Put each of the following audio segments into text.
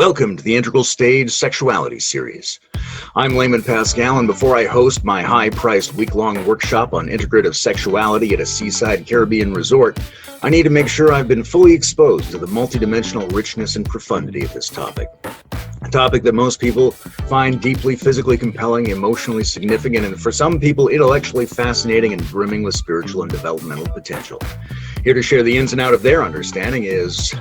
Welcome to the Integral Stage Sexuality Series. I'm Layman Pascal, and before I host my high-priced week-long workshop on integrative sexuality at a seaside Caribbean resort, I need to make sure I've been fully exposed to the multidimensional richness and profundity of this topic. A topic that most people find deeply physically compelling, emotionally significant, and for some people intellectually fascinating and brimming with spiritual and developmental potential. Here to share the ins and outs of their understanding is...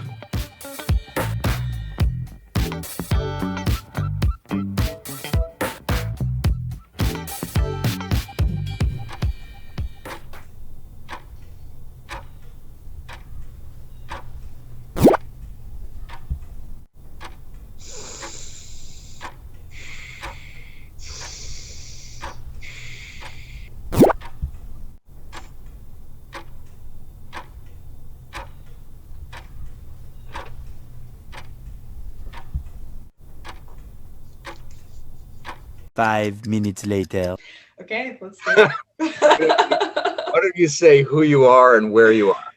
5 minutes later. Okay, let's do it. Why don't you say who you are and where you are?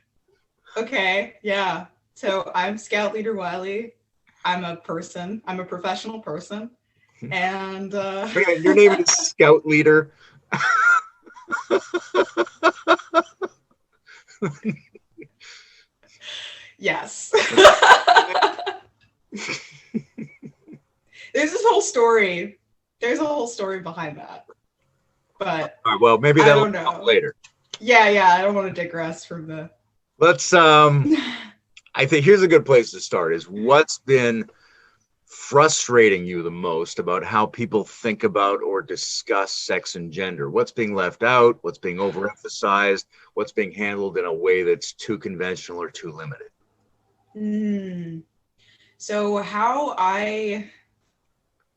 Okay, yeah. So I'm Scout Lieder-Wiley. I'm a person. I'm a professional person. And Your name is Scout Leader. Yes. There's this whole story. There's a whole story behind that. But All right, well, maybe that'll come up later. Yeah, I don't want to digress from the... Let's, I think here's a good place to start is what's been frustrating you the most about how people think about or discuss sex and gender? What's being left out? What's being overemphasized? What's being handled in a way that's too conventional or too limited? So how I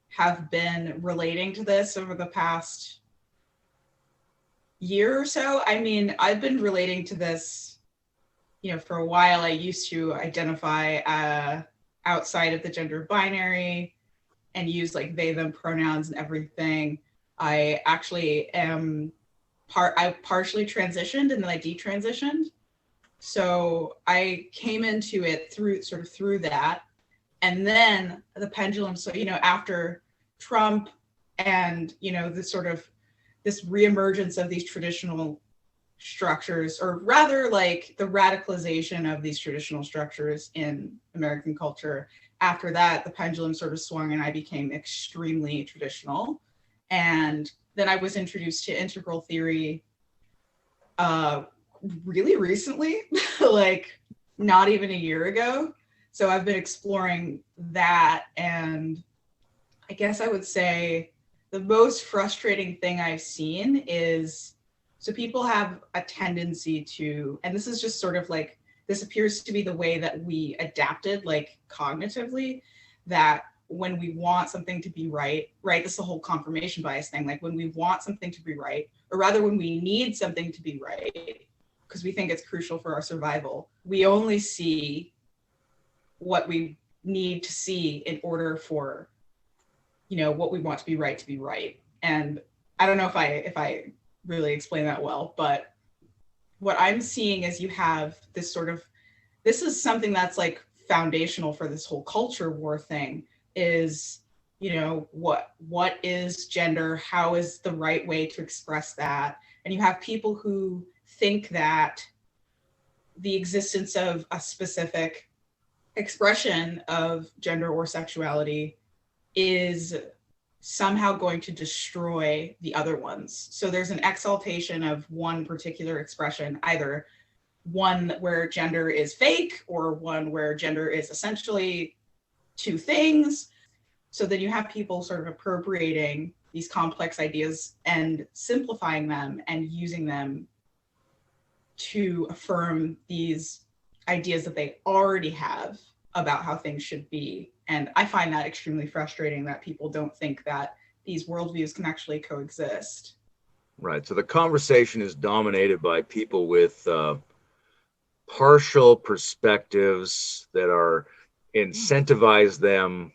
have been relating to this over the past year or so, I mean, I've been relating to this, for a while. I used to identify outside of the gender binary and use like they, them pronouns and everything. I actually am I partially transitioned and then I detransitioned. So I came into it through that. And then the pendulum, so, after Trump and, this reemergence of these traditional structures, or rather like the radicalization of these traditional structures in American culture. After that, the pendulum sort of swung and I became extremely traditional. And then I was introduced to integral theory really recently, like not even a year ago. So I've been exploring that, and I guess I would say the most frustrating thing I've seen is, so people have a tendency to, and this is just sort of like, this appears to be the way that we adapted, like cognitively, that when we want something to be right, this is the whole confirmation bias thing, like when we want something to be right, or rather when we need something to be right, because we think it's crucial for our survival, we only see what we need to see in order for, what we want to be right. And I don't know if I really explain that well, but what I'm seeing is you have this this is something that's like foundational for this whole culture war thing is, what is gender? How is the right way to express that? And you have people who think that the existence of a specific expression of gender or sexuality is somehow going to destroy the other ones. So there's an exaltation of one particular expression, either one where gender is fake or one where gender is essentially two things. So then you have people sort of appropriating these complex ideas and simplifying them and using them to affirm these ideas that they already have about how things should be. And I find that extremely frustrating that people don't think that these worldviews can actually coexist. Right. So the conversation is dominated by people with partial perspectives that are incentivize them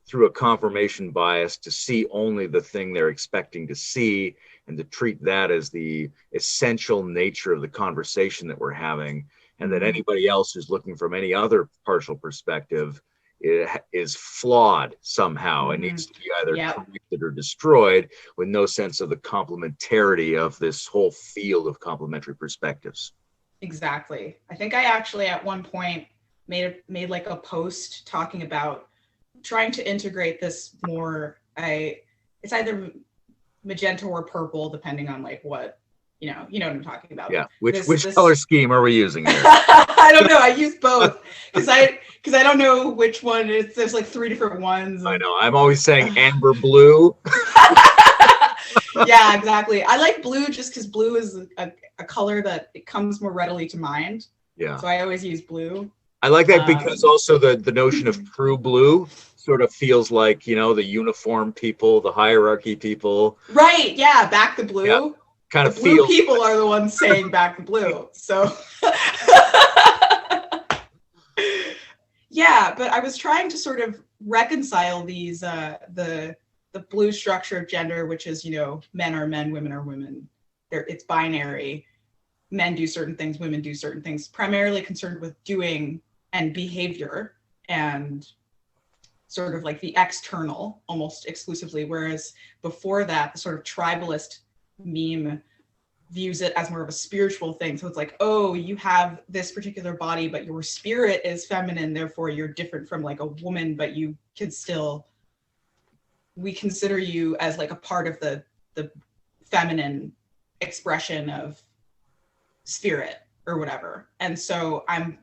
through a confirmation bias to see only the thing they're expecting to see and to treat that as the essential nature of the conversation that we're having. And that anybody else who's looking from any other partial perspective is flawed somehow and needs to be either Yep. corrected or destroyed, with no sense of the complementarity of this whole field of complementary perspectives. Exactly. I think I actually at one point made like a post talking about trying to integrate this more. It's either magenta or purple, depending on like what you know what I'm talking about. Yeah. Which This color scheme are we using here? I don't know. I use both because I don't know which one. There's like 3 different ones. I know. I'm always saying amber blue. Yeah, exactly. I like blue just because blue is a color that it comes more readily to mind. Yeah. So I always use blue. I like that because also the notion of true blue sort of feels like, the uniform people, the hierarchy people. Right. Yeah. Back the blue. Yeah, kind the of blue feels. People are the ones saying back the blue. So. Yeah, but I was trying to sort of reconcile these the blue structure of gender, which is men are men, women are women. It's binary. Men do certain things, women do certain things. Primarily concerned with doing and behavior and sort of like the external almost exclusively, whereas before that the sort of tribalist meme views it as more of a spiritual thing. So it's like, oh, you have this particular body, but your spirit is feminine, therefore you're different from like a woman, but you can still, we consider you as like a part of the feminine expression of spirit or whatever. And so I'm,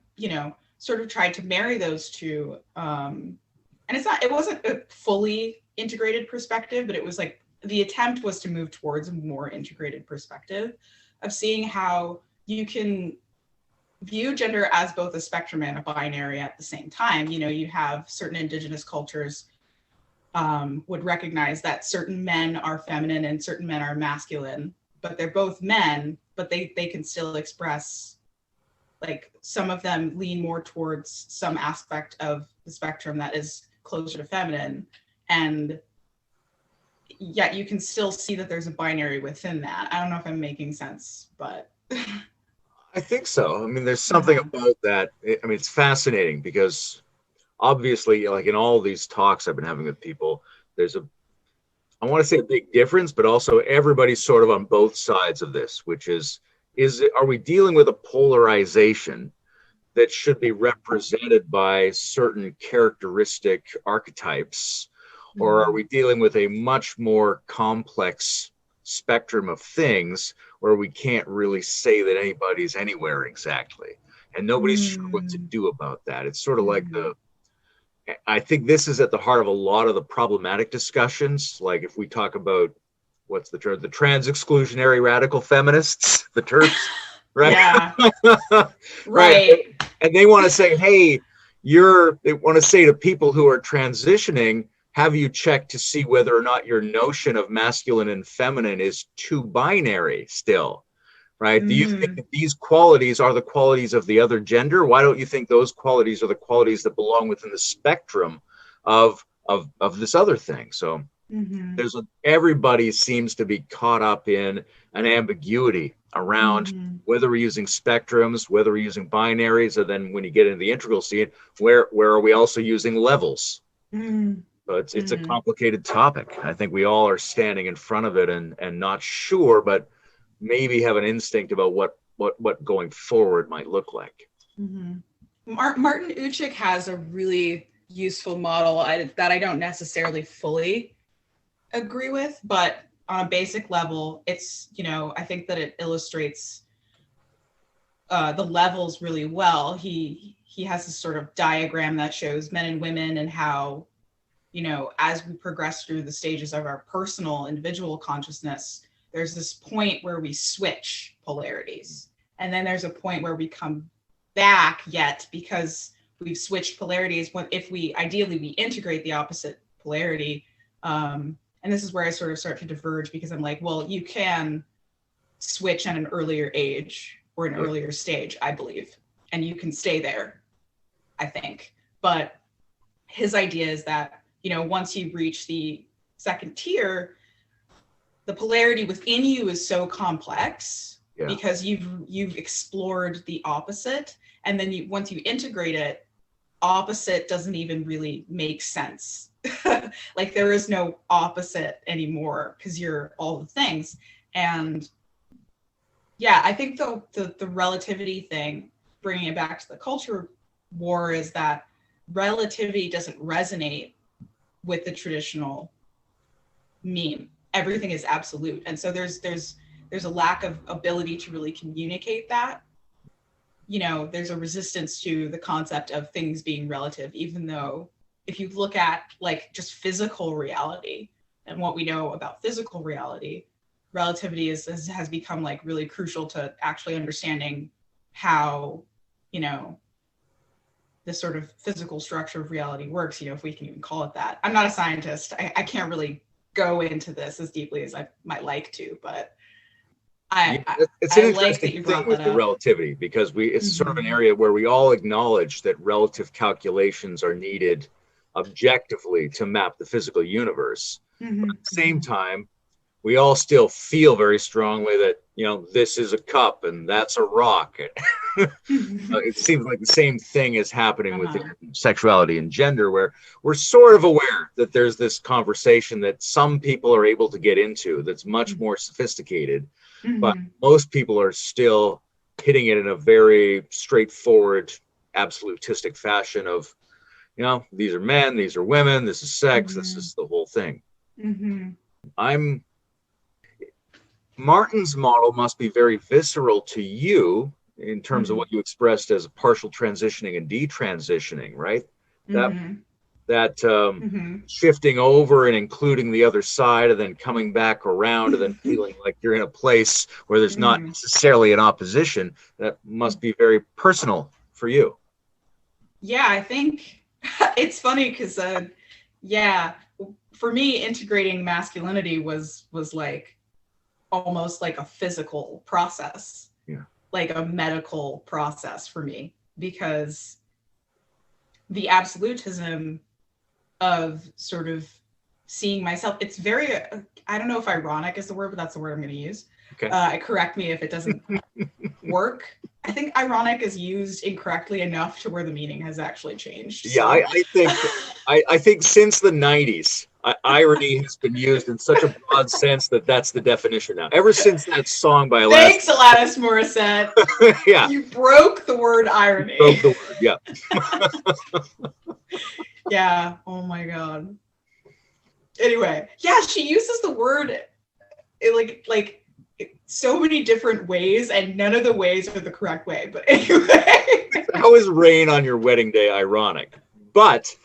sort of tried to marry those two. And it wasn't a fully integrated perspective, but it was like, the attempt was to move towards a more integrated perspective of seeing how you can view gender as both a spectrum and a binary at the same time. You have certain indigenous cultures would recognize that certain men are feminine and certain men are masculine, but they're both men, but they can still express, like, some of them lean more towards some aspect of the spectrum that is closer to feminine, and yet you can still see that there's a binary within that. I don't know if I'm making sense, but I think so. I mean, there's something about that. I mean, it's fascinating because obviously, like in all these talks I've been having with people, there's I want to say a big difference, but also everybody's sort of on both sides of this, which are we dealing with a polarization that should be represented by certain characteristic archetypes? Or are we dealing with a much more complex spectrum of things where we can't really say that anybody's anywhere exactly, and nobody's sure what to do about that? It's sort of like I think this is at the heart of a lot of the problematic discussions. Like if we talk about, what's the term, the trans-exclusionary radical feminists, the TERFs, right? Yeah. Right. And they want to say, hey, they want to say to people who are transitioning, have you checked to see whether or not your notion of masculine and feminine is too binary still, right? Do you think that these qualities are the qualities of the other gender? Why don't you think those qualities are the qualities that belong within the spectrum of this other thing? So everybody seems to be caught up in an ambiguity around whether we're using spectrums, whether we're using binaries, or then when you get into the integral scene, where are we also using levels? So it's a complicated topic. I think we all are standing in front of it and not sure, but maybe have an instinct about what going forward might look like. Martin Uchik has a really useful model that I don't necessarily fully agree with, but on a basic level, it's, I think that it illustrates the levels really well. He has this sort of diagram that shows men and women and how, as we progress through the stages of our personal individual consciousness, there's this point where we switch polarities. And then there's a point where we come back yet because we've switched polarities. If we integrate the opposite polarity. And this is where I sort of start to diverge because I'm like, well, you can switch at an earlier age or an earlier stage, I believe. And you can stay there, I think. But his idea is that, once you reach the second tier, the polarity within you is so complex because you've explored the opposite. And then once you integrate it, opposite doesn't even really make sense. Like there is no opposite anymore because you're all the things. And yeah, I think the relativity thing, bringing it back to the culture war, is that relativity doesn't resonate with the traditional meme. Everything is absolute. And so there's a lack of ability to really communicate that. You know, there's a resistance to the concept of things being relative, even though if you look at like just physical reality and what we know about physical reality, relativity has become like really crucial to actually understanding how, you know, this sort of physical structure of reality works, you know, if we can even call it that. I'm not a scientist. I can't really go into this as deeply as I might like to, but it's an like that interesting you thing brought with that the up. relativity, because it's sort of an area where we all acknowledge that relative calculations are needed objectively to map the physical universe. But at the same time, we all still feel very strongly that, you know, this is a cup and that's a rock. It seems like the same thing is happening with sexuality and gender, where we're sort of aware that there's this conversation that some people are able to get into that's much more sophisticated, but most people are still hitting it in a very straightforward, absolutistic fashion of, you know, these are men, these are women, this is sex, this is the whole thing. Martin's model must be very visceral to you in terms of what you expressed as partial transitioning and detransitioning, right? That shifting over and including the other side and then coming back around and then feeling like you're in a place where there's not necessarily an opposition, that must be very personal for you. Yeah, I think it's funny because, for me, integrating masculinity was like almost like a physical process, like a medical process for me, because the absolutism of sort of seeing myself, it's very, I don't know if ironic is the word, but that's the word I'm going to use. Okay. Correct me if it doesn't work. I think ironic is used incorrectly enough to where the meaning has actually changed. Yeah, so. I think since the 90s, irony has been used in such a broad sense that that's the definition now. Ever since that song by Thanks, Alanis Morissette. Yeah. You broke the word irony. Broke the word, yeah. Yeah, oh my God. Anyway, yeah, she uses the word like so many different ways, and none of the ways are the correct way. But anyway. How is rain on your wedding day ironic? But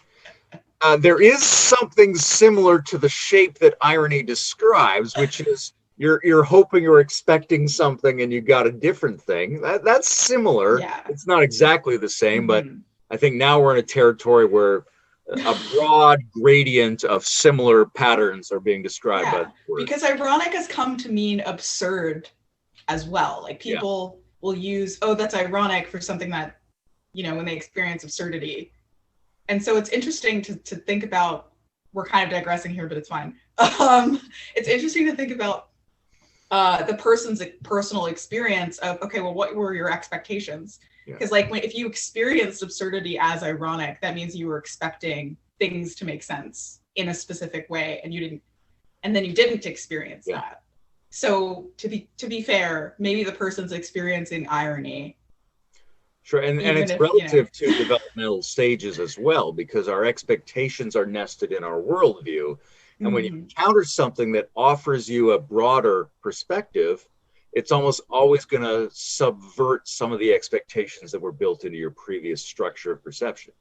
there is something similar to the shape that irony describes, which is you're hoping or expecting something and you got a different thing. That's similar. Yeah. It's not exactly the same, but I think now we're in a territory where a broad gradient of similar patterns are being described by the word. Because ironic has come to mean absurd as well. Like people will use, oh, that's ironic for something that, you know, when they experience absurdity. And so it's interesting to think about, we're kind of digressing here, but it's fine. It's interesting to think about the person's personal experience of, okay, well, what were your expectations? Because like if you experienced absurdity as ironic, that means you were expecting things to make sense in a specific way, and then you didn't experience that. So to be fair, maybe the person's experiencing irony. Sure, and it's relative to developmental stages as well, because our expectations are nested in our worldview. And when you encounter something that offers you a broader perspective, it's almost always going to subvert some of the expectations that were built into your previous structure of perception.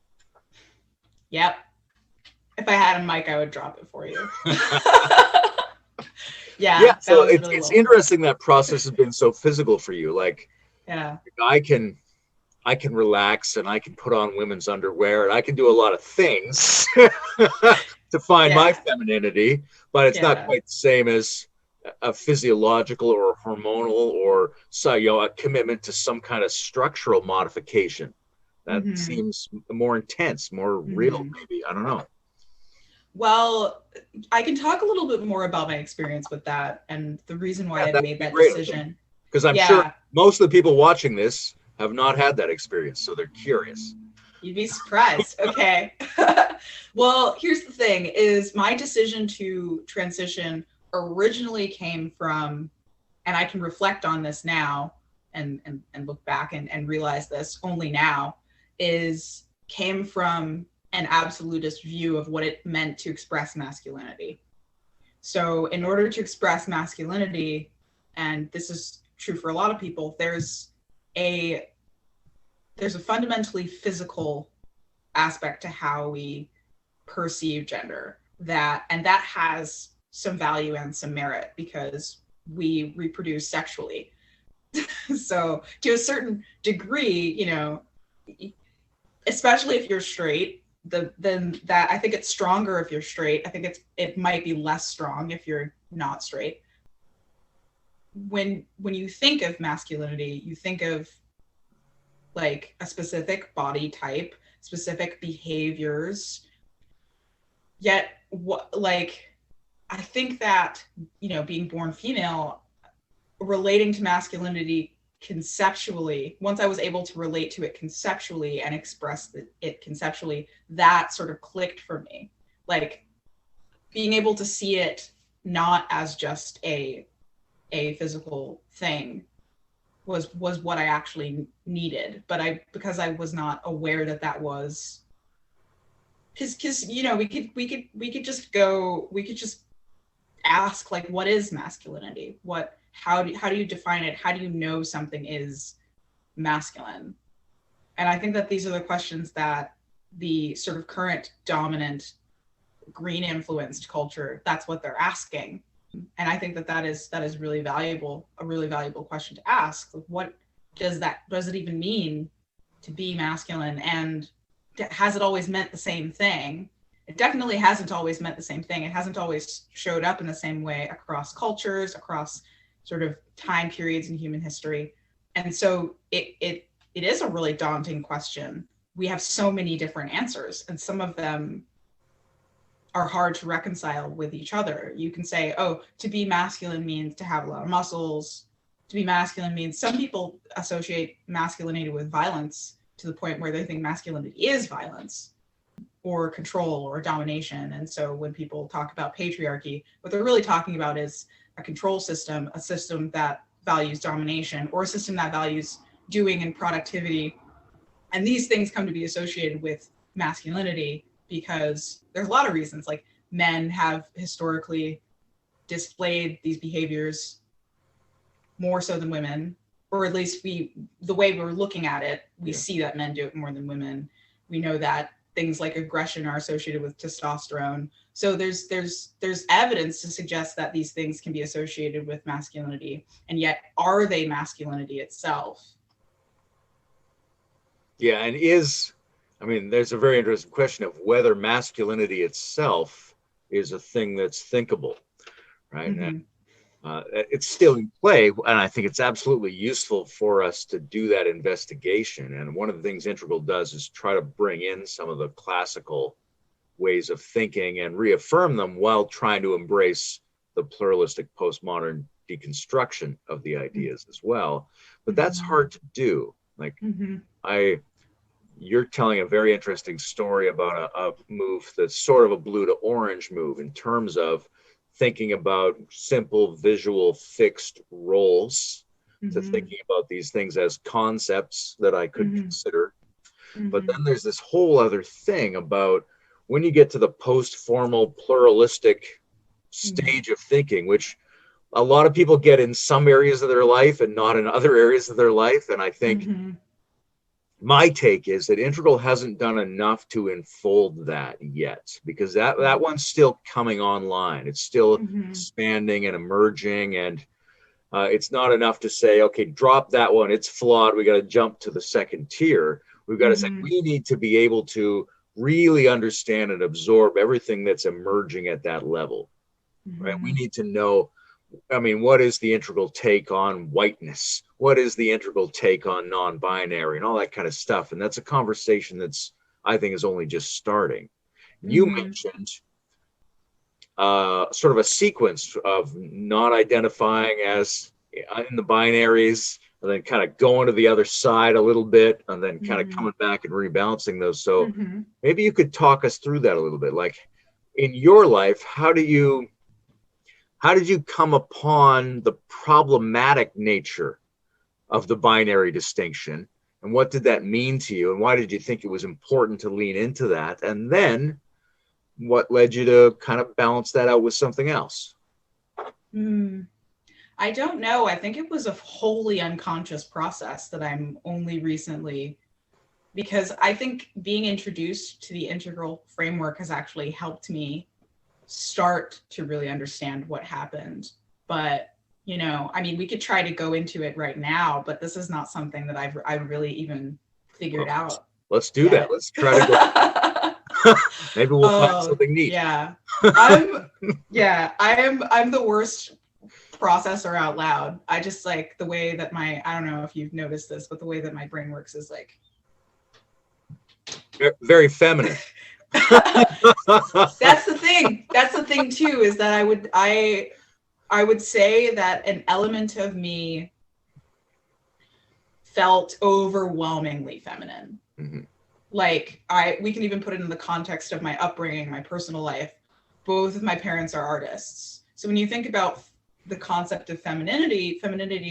Yep. If I had a mic, I would drop it for you. Yeah. So it's interesting that process has been so physical for you. Like, I can relax and I can put on women's underwear and I can do a lot of things to find my femininity, but it's not quite the same as a physiological or hormonal or a commitment to some kind of structural modification. That seems more intense, more real, maybe. I don't know. Well, I can talk a little bit more about my experience with that and the reason why I made that decision. Because I'm sure most of the people watching this have not had that experience, so they're curious. You'd be surprised. Okay. Well, here's the thing is my decision to transition originally came from, and I can reflect on this now and look back and realize this only now, came from an absolutist view of what it meant to express masculinity. So in order to express masculinity, and this is true for a lot of people, there's a fundamentally physical aspect to how we perceive gender, that has some value and some merit because we reproduce sexually. So to a certain degree, you know, especially if you're straight, then that, I think it's stronger if you're straight. I think it might be less strong if you're not straight. When you think of masculinity, you think of like a specific body type, specific behaviors. Yet I think that, you know, being born female, relating to masculinity conceptually, once I was able to relate to it conceptually and express it conceptually, that sort of clicked for me. Like being able to see it not as just a physical thing was what I actually needed. But because I was not aware that was, because you know, we could just ask, like, what is masculinity? How do you define it? How do you know something is masculine? And I think that these are the questions that the sort of current dominant green influenced culture, that's what they're asking. And I think that is really valuable, a really valuable question to ask. Like, what does it even mean to be masculine? And has it always meant the same thing? It definitely hasn't always meant the same thing. It hasn't always showed up in the same way across cultures, across sort of time periods in human history. And so it is a really daunting question. We have so many different answers, and some of them are hard to reconcile with each other. You can say, oh, to be masculine means to have a lot of muscles. To be masculine means, some people associate masculinity with violence to the point where they think masculinity is violence or control or domination. And so when people talk about patriarchy, what they're really talking about is a control system, a system that values domination, or a system that values doing and productivity. And these things come to be associated with masculinity because there's a lot of reasons. Like, men have historically displayed these behaviors more so than women, or at least the way we're looking at it, we see that men do it more than women. We know that things like aggression are associated with testosterone. So there's evidence to suggest that these things can be associated with masculinity, and yet are they masculinity itself? Yeah, and there's a very interesting question of whether masculinity itself is a thing that's thinkable, right? Mm-hmm. And it's still in play, and I think it's absolutely useful for us to do that investigation. And one of the things Integral does is try to bring in some of the classical ways of thinking and reaffirm them while trying to embrace the pluralistic postmodern deconstruction of the ideas as well. But that's hard to do. Like, you're telling a very interesting story about a move that's sort of a blue to orange move in terms of thinking about simple visual fixed roles to thinking about these things as concepts that I could consider. But then there's this whole other thing about when you get to the post-formal pluralistic stage of thinking, which a lot of people get in some areas of their life and not in other areas of their life. And I think my take is that Integral hasn't done enough to enfold that yet, because that one's still coming online. It's still expanding and emerging, and it's not enough to say, okay, drop that one, it's flawed, we got to jump to the second tier. We've got to say we need to be able to really understand and absorb everything that's emerging at that level, right? We need to know, I mean, what is the Integral take on whiteness? What is the Integral take on non-binary and all that kind of stuff? And that's a conversation that's, I think, is only just starting. You mentioned sort of a sequence of not identifying as in the binaries, and then kind of going to the other side a little bit, and then kind of Mm-hmm. coming back and rebalancing those. So Mm-hmm. maybe you could talk us through that a little bit. Like in your life, how did you come upon the problematic nature of the binary distinction? And what did that mean to you? And why did you think it was important to lean into that? And then what led you to kind of balance that out with something else? I don't know. I think it was a wholly unconscious process that I'm only recently, because I think being introduced to the integral framework has actually helped me start to really understand what happened. But, you know, I mean, we could try to go into it right now, but this is not something that I've really even figured out. Let's do yet. that. Let's try to go. Maybe we'll find something neat. Yeah. I'm the worst processor out loud. I just like the way that I don't know if you've noticed this, but the way that my brain works is like very feminine. That's the thing too, is that I would say that an element of me felt overwhelmingly feminine. Mm-hmm. Like we can even put it in the context of my upbringing, my personal life. Both of my parents are artists. So when you think about the concept of femininity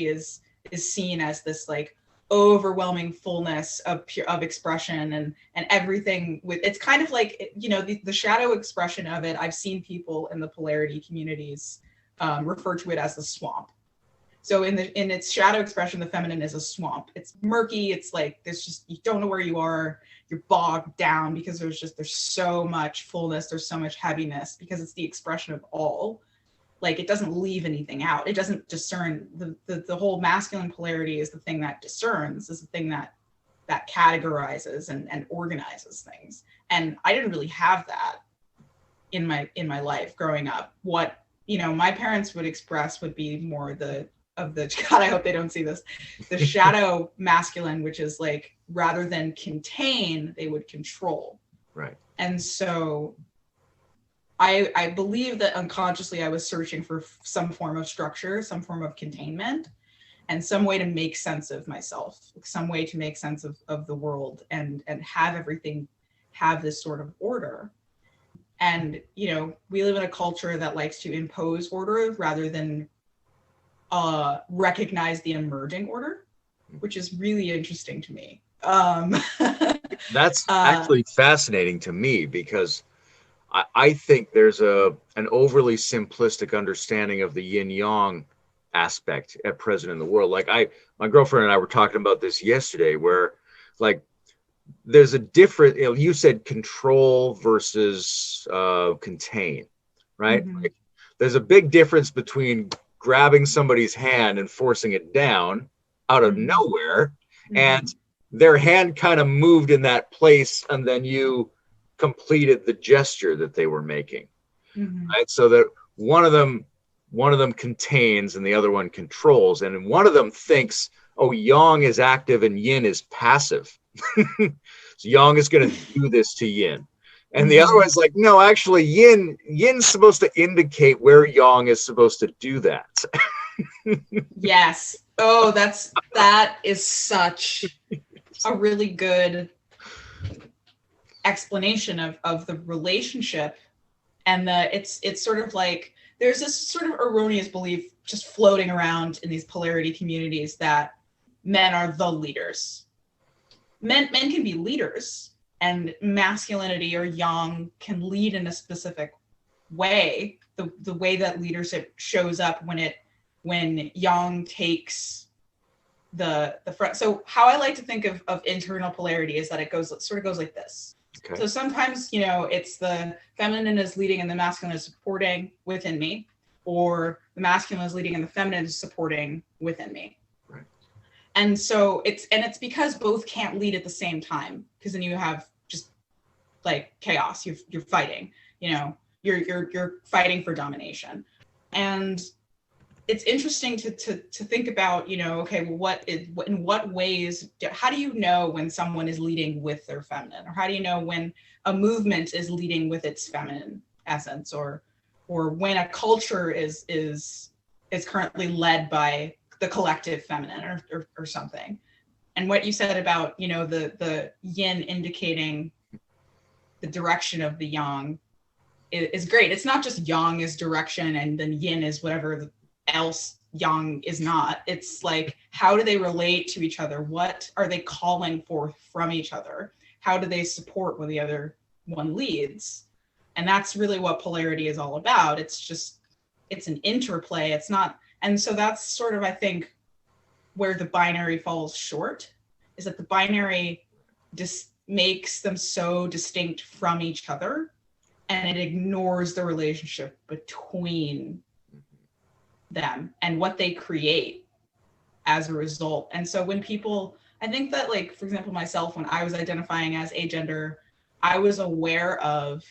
is seen as this like overwhelming fullness of expression and everything with, it's kind of like, you know, the shadow expression of it. I've seen people in the polarity communities refer to it as the swamp. So in its shadow expression, the feminine is a swamp. It's murky. It's like, there's just, you don't know where you are. You're bogged down because there's so much fullness. There's so much heaviness because it's the expression of all. Like, it doesn't leave anything out. It doesn't discern. The whole masculine polarity is the thing that discerns, is the thing that categorizes and organizes things. And I didn't really have that in my life growing up. What, you know, my parents would express would be more God, I hope they don't see this, the shadow masculine, which is like, rather than contain, they would control. Right. And so I believe that unconsciously I was searching for some form of structure, some form of containment, and some way to make sense of myself, some way to make sense of the world and have everything have this sort of order. And, you know, we live in a culture that likes to impose order rather than recognize the emerging order, which is really interesting to me. That's actually fascinating to me, because I think there's an overly simplistic understanding of the yin-yang aspect at present in the world. Like my girlfriend and I were talking about this yesterday, where like there's a different, you know, you said control versus contain, right? Mm-hmm. Like, there's a big difference between grabbing somebody's hand and forcing it down out of Mm-hmm. nowhere, Mm-hmm. and their hand kind of moved in that place, and then you completed the gesture that they were making. Mm-hmm. Right? So that one of them contains and the other one controls, and one of them thinks, oh, yang is active and yin is passive. So yang is going to do this to yin. And the other one's like, no, actually yin's supposed to indicate where yang is supposed to do that. Yes. Oh, that is such a really good explanation of the relationship. And it's sort of like, there's this sort of erroneous belief just floating around in these polarity communities that men are the leaders. Men can be leaders, and masculinity or yang can lead in a specific way. The way that leadership shows up when yang takes the front. So how I like to think of internal polarity is that it sort of goes like this. Okay. So sometimes, you know, it's the feminine is leading and the masculine is supporting within me, or the masculine is leading and the feminine is supporting within me. Right. And so it's because both can't lead at the same time, because then you have just like chaos. You're fighting, you know, you're fighting for domination. And it's interesting to think about, you know, okay, well, in what ways, how do you know when someone is leading with their feminine, or how do you know when a movement is leading with its feminine essence, or when a culture is currently led by the collective feminine or something. And what you said about, you know, the yin indicating the direction of the yang is great. It's not just yang is direction and then yin is whatever else yang is not. It's like, how do they relate to each other? What are they calling forth from each other? How do they support when the other one leads? And that's really what polarity is all about. It's an interplay. It's not, and so that's sort of, I think, where the binary falls short, is that the binary just makes them so distinct from each other, and it ignores the relationship between them and what they create as a result. And so when people, I think that, like, for example, myself, when I was identifying as agender, I was aware of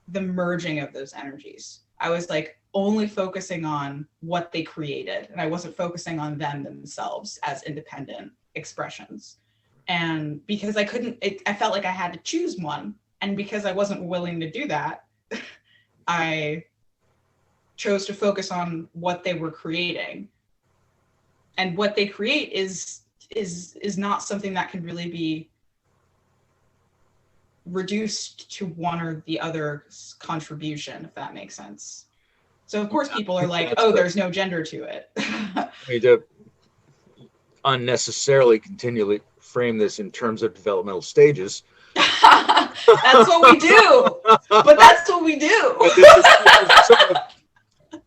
the merging of those energies. I was like only focusing on what they created, and I wasn't focusing on them themselves as independent expressions. And because I couldn't, I felt like I had to choose one. And because I wasn't willing to do that, I chose to focus on what they were creating. And what they create is not something that can really be reduced to one or the other's contribution, if that makes sense. So of course people are like, oh, there's no gender to it. We do unnecessarily continually frame this in terms of developmental stages. That's what we do. But that's what we do. But this is sort of,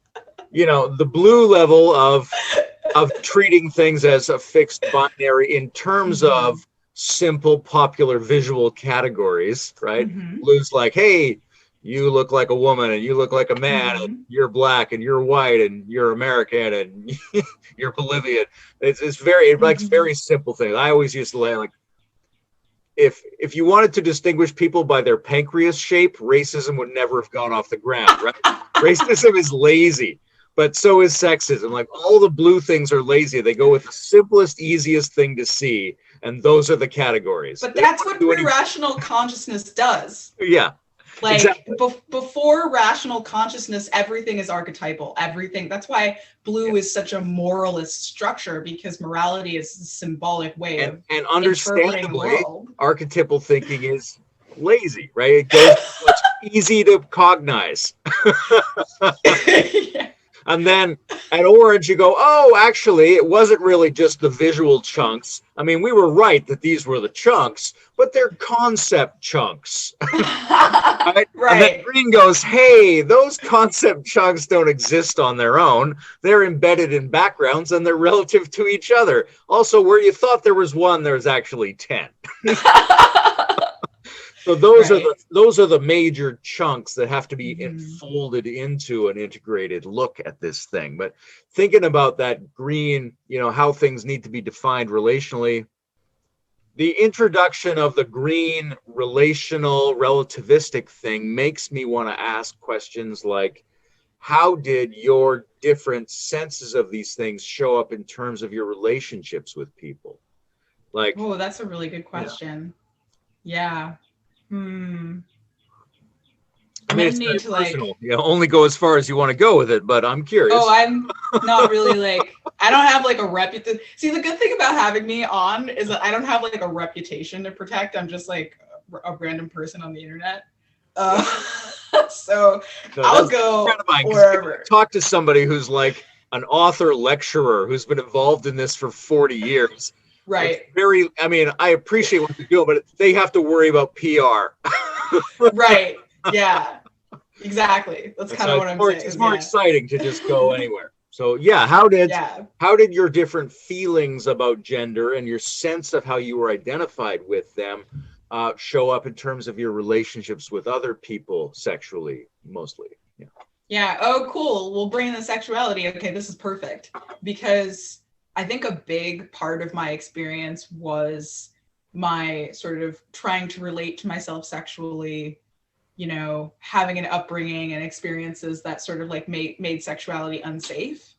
you know, the blue level of treating things as a fixed binary in terms of simple popular visual categories, right? Blue's like, hey, you look like a woman and you look like a man and you're black and you're white and you're American and you're Bolivian. It's very, it likes very simple things. I always used to like, if you wanted to distinguish people by their pancreas shape, racism would never have gone off the ground, right? Racism is lazy, but so is sexism. Like, all the blue things are lazy. They go with the simplest, easiest thing to see, and those are the categories. But that's what rational consciousness does. Yeah. Like, exactly. Before rational consciousness, everything is archetypal. Everything. That's why blue is such a moralist structure, because morality is a symbolic way of and understandably, interpreting the world. Archetypal thinking is lazy, right? It goes it's easy to cognize. Yeah. And then at orange, you go, oh, actually, it wasn't really just the visual chunks. I mean, we were right that these were the chunks, but they're concept chunks. Right? Right. And then green goes, hey, those concept chunks don't exist on their own. They're embedded in backgrounds and they're relative to each other. Also, where you thought there was one, there's actually 10. So those are the major chunks that have to be folded into an integrated look at this thing. But thinking about that green, you know, how things need to be defined relationally, the introduction of the green relational relativistic thing makes me want to ask questions like, how did your different senses of these things show up in terms of your relationships with people? Like, oh, that's a really good question. Yeah. I mean, it's very personal. You know, only go as far as you want to go with it, but I'm curious. Oh, I'm not really like, I don't have like a reputation. See, the good thing about having me on is that I don't have like a reputation to protect. I'm just like a random person on the internet. So I'll go wherever. Talk to somebody who's like an author lecturer who's been involved in this for 40 years. Right. It's very, I mean, I appreciate what they do, but they have to worry about PR. Right. Yeah. Exactly. That's kind of what I'm saying. It's more exciting to just go anywhere. So yeah, how did your different feelings about gender and your sense of how you were identified with them show up in terms of your relationships with other people sexually, mostly? Yeah. Yeah. Oh, cool. We'll bring in the sexuality. Okay, this is perfect, because I think a big part of my experience was my sort of trying to relate to myself sexually, you know, having an upbringing and experiences that sort of like made sexuality unsafe.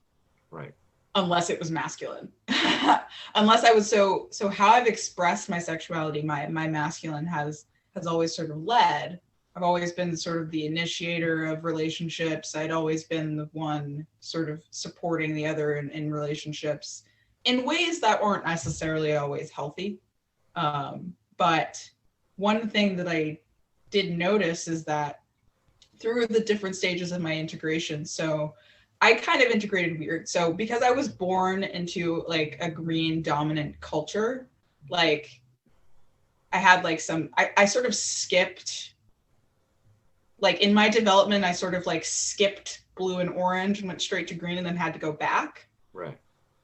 Right. Unless it was masculine. Unless I was so how I've expressed my sexuality, my masculine has always sort of led. I've always been sort of the initiator of relationships. I'd always been the one sort of supporting the other in relationships in ways that weren't necessarily always healthy. But one thing that I did notice is that through the different stages of my integration, so I kind of integrated weird. So because I was born into like a green dominant culture, like I had like I sort of skipped, like in my development, I sort of like skipped blue and orange and went straight to green and then had to go back. Right.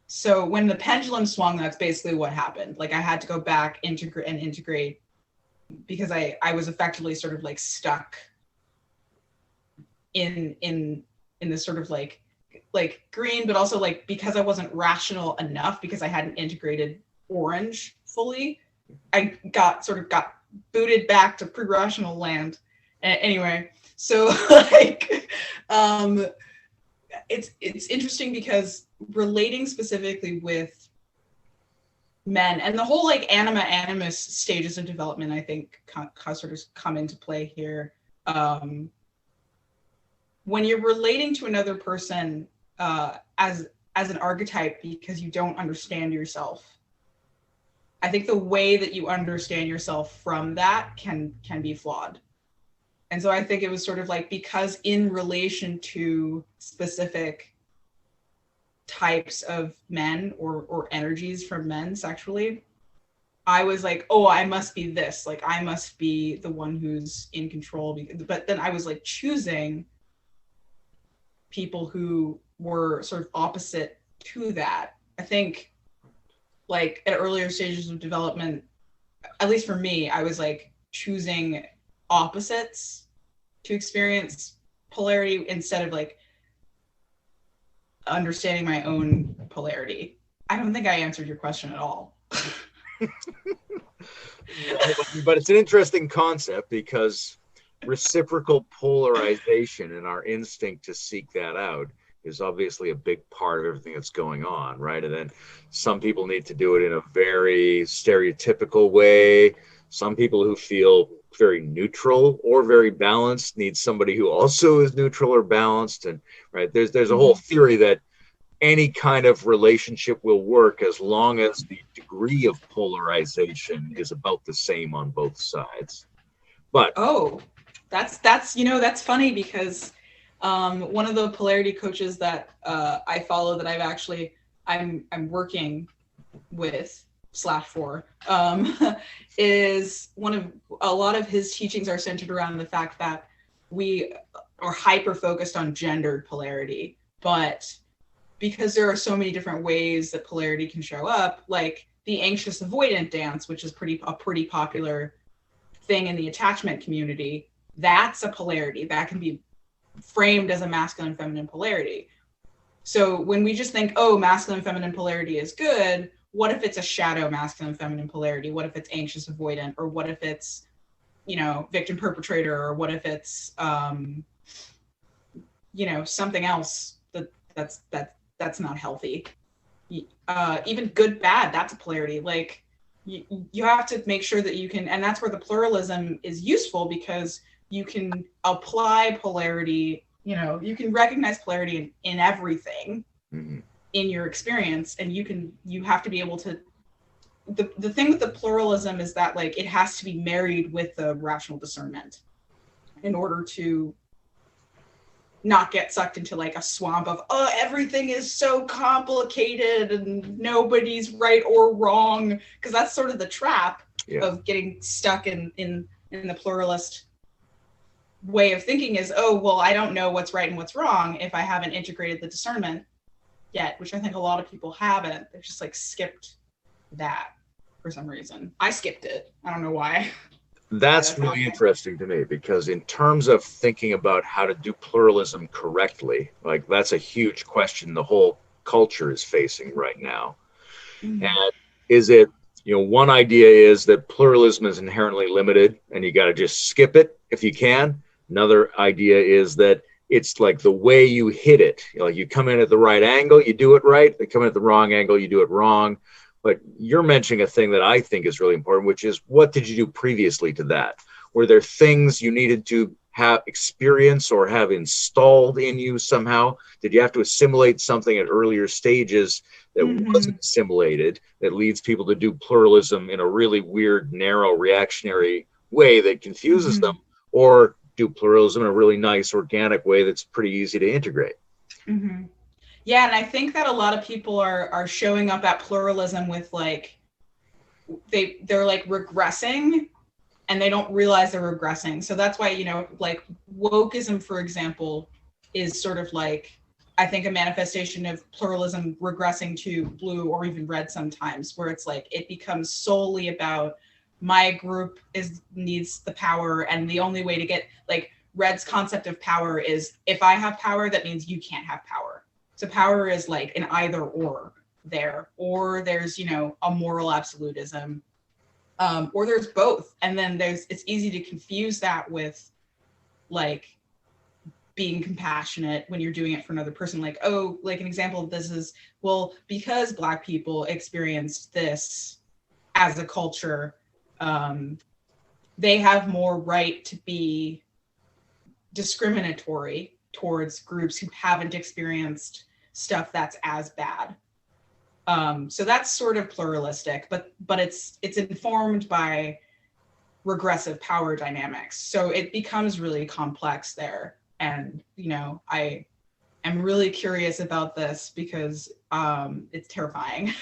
So when the pendulum swung, that's basically what happened. Like I had to go back, integrate because I was effectively sort of like stuck in this sort of like green, but also like because I wasn't rational enough, because I hadn't integrated orange fully, I got booted back to pre-rational land. Anyway, so like it's interesting because relating specifically with men and the whole like animus stages of development, I think sort of come into play here. When you're relating to another person as an archetype because you don't understand yourself, I think the way that you understand yourself from that can be flawed. And so I think it was sort of like, because in relation to specific types of men or energies from men sexually, I was like, oh, I must be this, like I must be the one who's in control. But then I was like choosing people who were sort of opposite to that. I think like at earlier stages of development, at least for me, I was like choosing opposites to experience polarity instead of like understanding my own polarity. I don't think I answered your question at all. But it's an interesting concept because reciprocal polarization and our instinct to seek that out is obviously a big part of everything that's going on, right? And then some people need to do it in a very stereotypical way. Some people who feel very neutral or very balanced need somebody who also is neutral or balanced. And right, there's a whole theory that any kind of relationship will work as long as the degree of polarization is about the same on both sides. But that's that's funny because one of the polarity coaches that I follow that I'm working with /for is a lot of his teachings are centered around the fact that we are hyper focused on gendered polarity, but because there are so many different ways that polarity can show up, like the anxious avoidant dance, which is a pretty popular thing in the attachment community, that's a polarity that can be framed as a masculine feminine polarity. So when we just think, oh, masculine feminine polarity is good, what if it's a shadow masculine feminine polarity? What if it's anxious avoidant? Or what if it's, victim perpetrator? Or what if it's something else that's not healthy? Even good bad, that's a polarity. Like you have to make sure that you can, and that's where the pluralism is useful, because you can apply polarity, you can recognize polarity in everything. Mm-hmm. In your experience, and you have to be able to, the thing with the pluralism is that like it has to be married with the rational discernment in order to not get sucked into like a swamp of, oh, everything is so complicated and nobody's right or wrong, because that's sort of the trap of getting stuck in the pluralist way of thinking is, oh, well, I don't know what's right and what's wrong if I haven't integrated the discernment yet, which I think a lot of people haven't. They've just like skipped that for some reason. I skipped it. I don't know why. That's really interesting to me, because in terms of thinking about how to do pluralism correctly, like that's a huge question the whole culture is facing right now. Mm-hmm. And is it, one idea is that pluralism is inherently limited and you got to just skip it if you can. Another idea is that it's like the way you hit it. You come in at the right angle, you do it right. They come in at the wrong angle, you do it wrong. But you're mentioning a thing that I think is really important, which is, what did you do previously to that? Were there things you needed to have experience or have installed in you somehow? Did you have to assimilate something at earlier stages that wasn't assimilated, that leads people to do pluralism in a really weird, narrow, reactionary way that confuses them, or do pluralism in a really nice, organic way that's pretty easy to integrate? Yeah, and I think that a lot of people are showing up at pluralism with like they're like regressing, and they don't realize they're regressing. So that's why, you know, like wokeism, for example, is sort of like, I think, a manifestation of pluralism regressing to blue or even red sometimes, where it's like it becomes solely about my group needs the power, and the only way to get, like, red's concept of power is, if I have power, that means you can't have power. So power is like an either or there, or there's, you know, a moral absolutism, or there's both. And then it's easy to confuse that with like being compassionate when you're doing it for another person. Like, oh, like an example of this is, well, because Black people experienced this as a culture, they have more right to be discriminatory towards groups who haven't experienced stuff that's as bad. So that's sort of pluralistic, but it's informed by regressive power dynamics. So it becomes really complex there. And, you know, I am really curious about this because it's terrifying.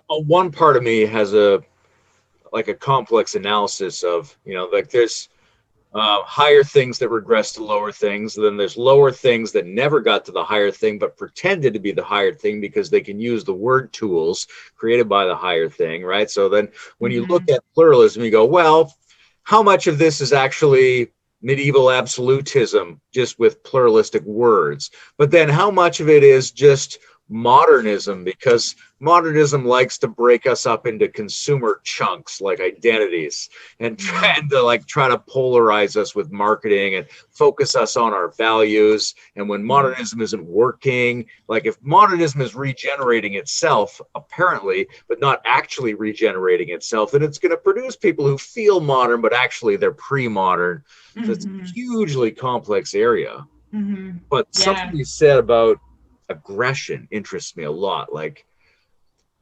One part of me has a complex analysis of, you know, like there's higher things that regress to lower things. And then there's lower things that never got to the higher thing, but pretended to be the higher thing because they can use the word tools created by the higher thing, right? So then when you look at pluralism, you go, well, how much of this is actually medieval absolutism just with pluralistic words? But then how much of it is just modernism, because modernism likes to break us up into consumer chunks like identities and try to polarize us with marketing and focus us on our values. And when modernism isn't working, like if modernism is regenerating itself apparently but not actually regenerating itself, then it's going to produce people who feel modern but actually they're pre-modern. So it's a hugely complex area. But something you said about aggression interests me a lot. Like,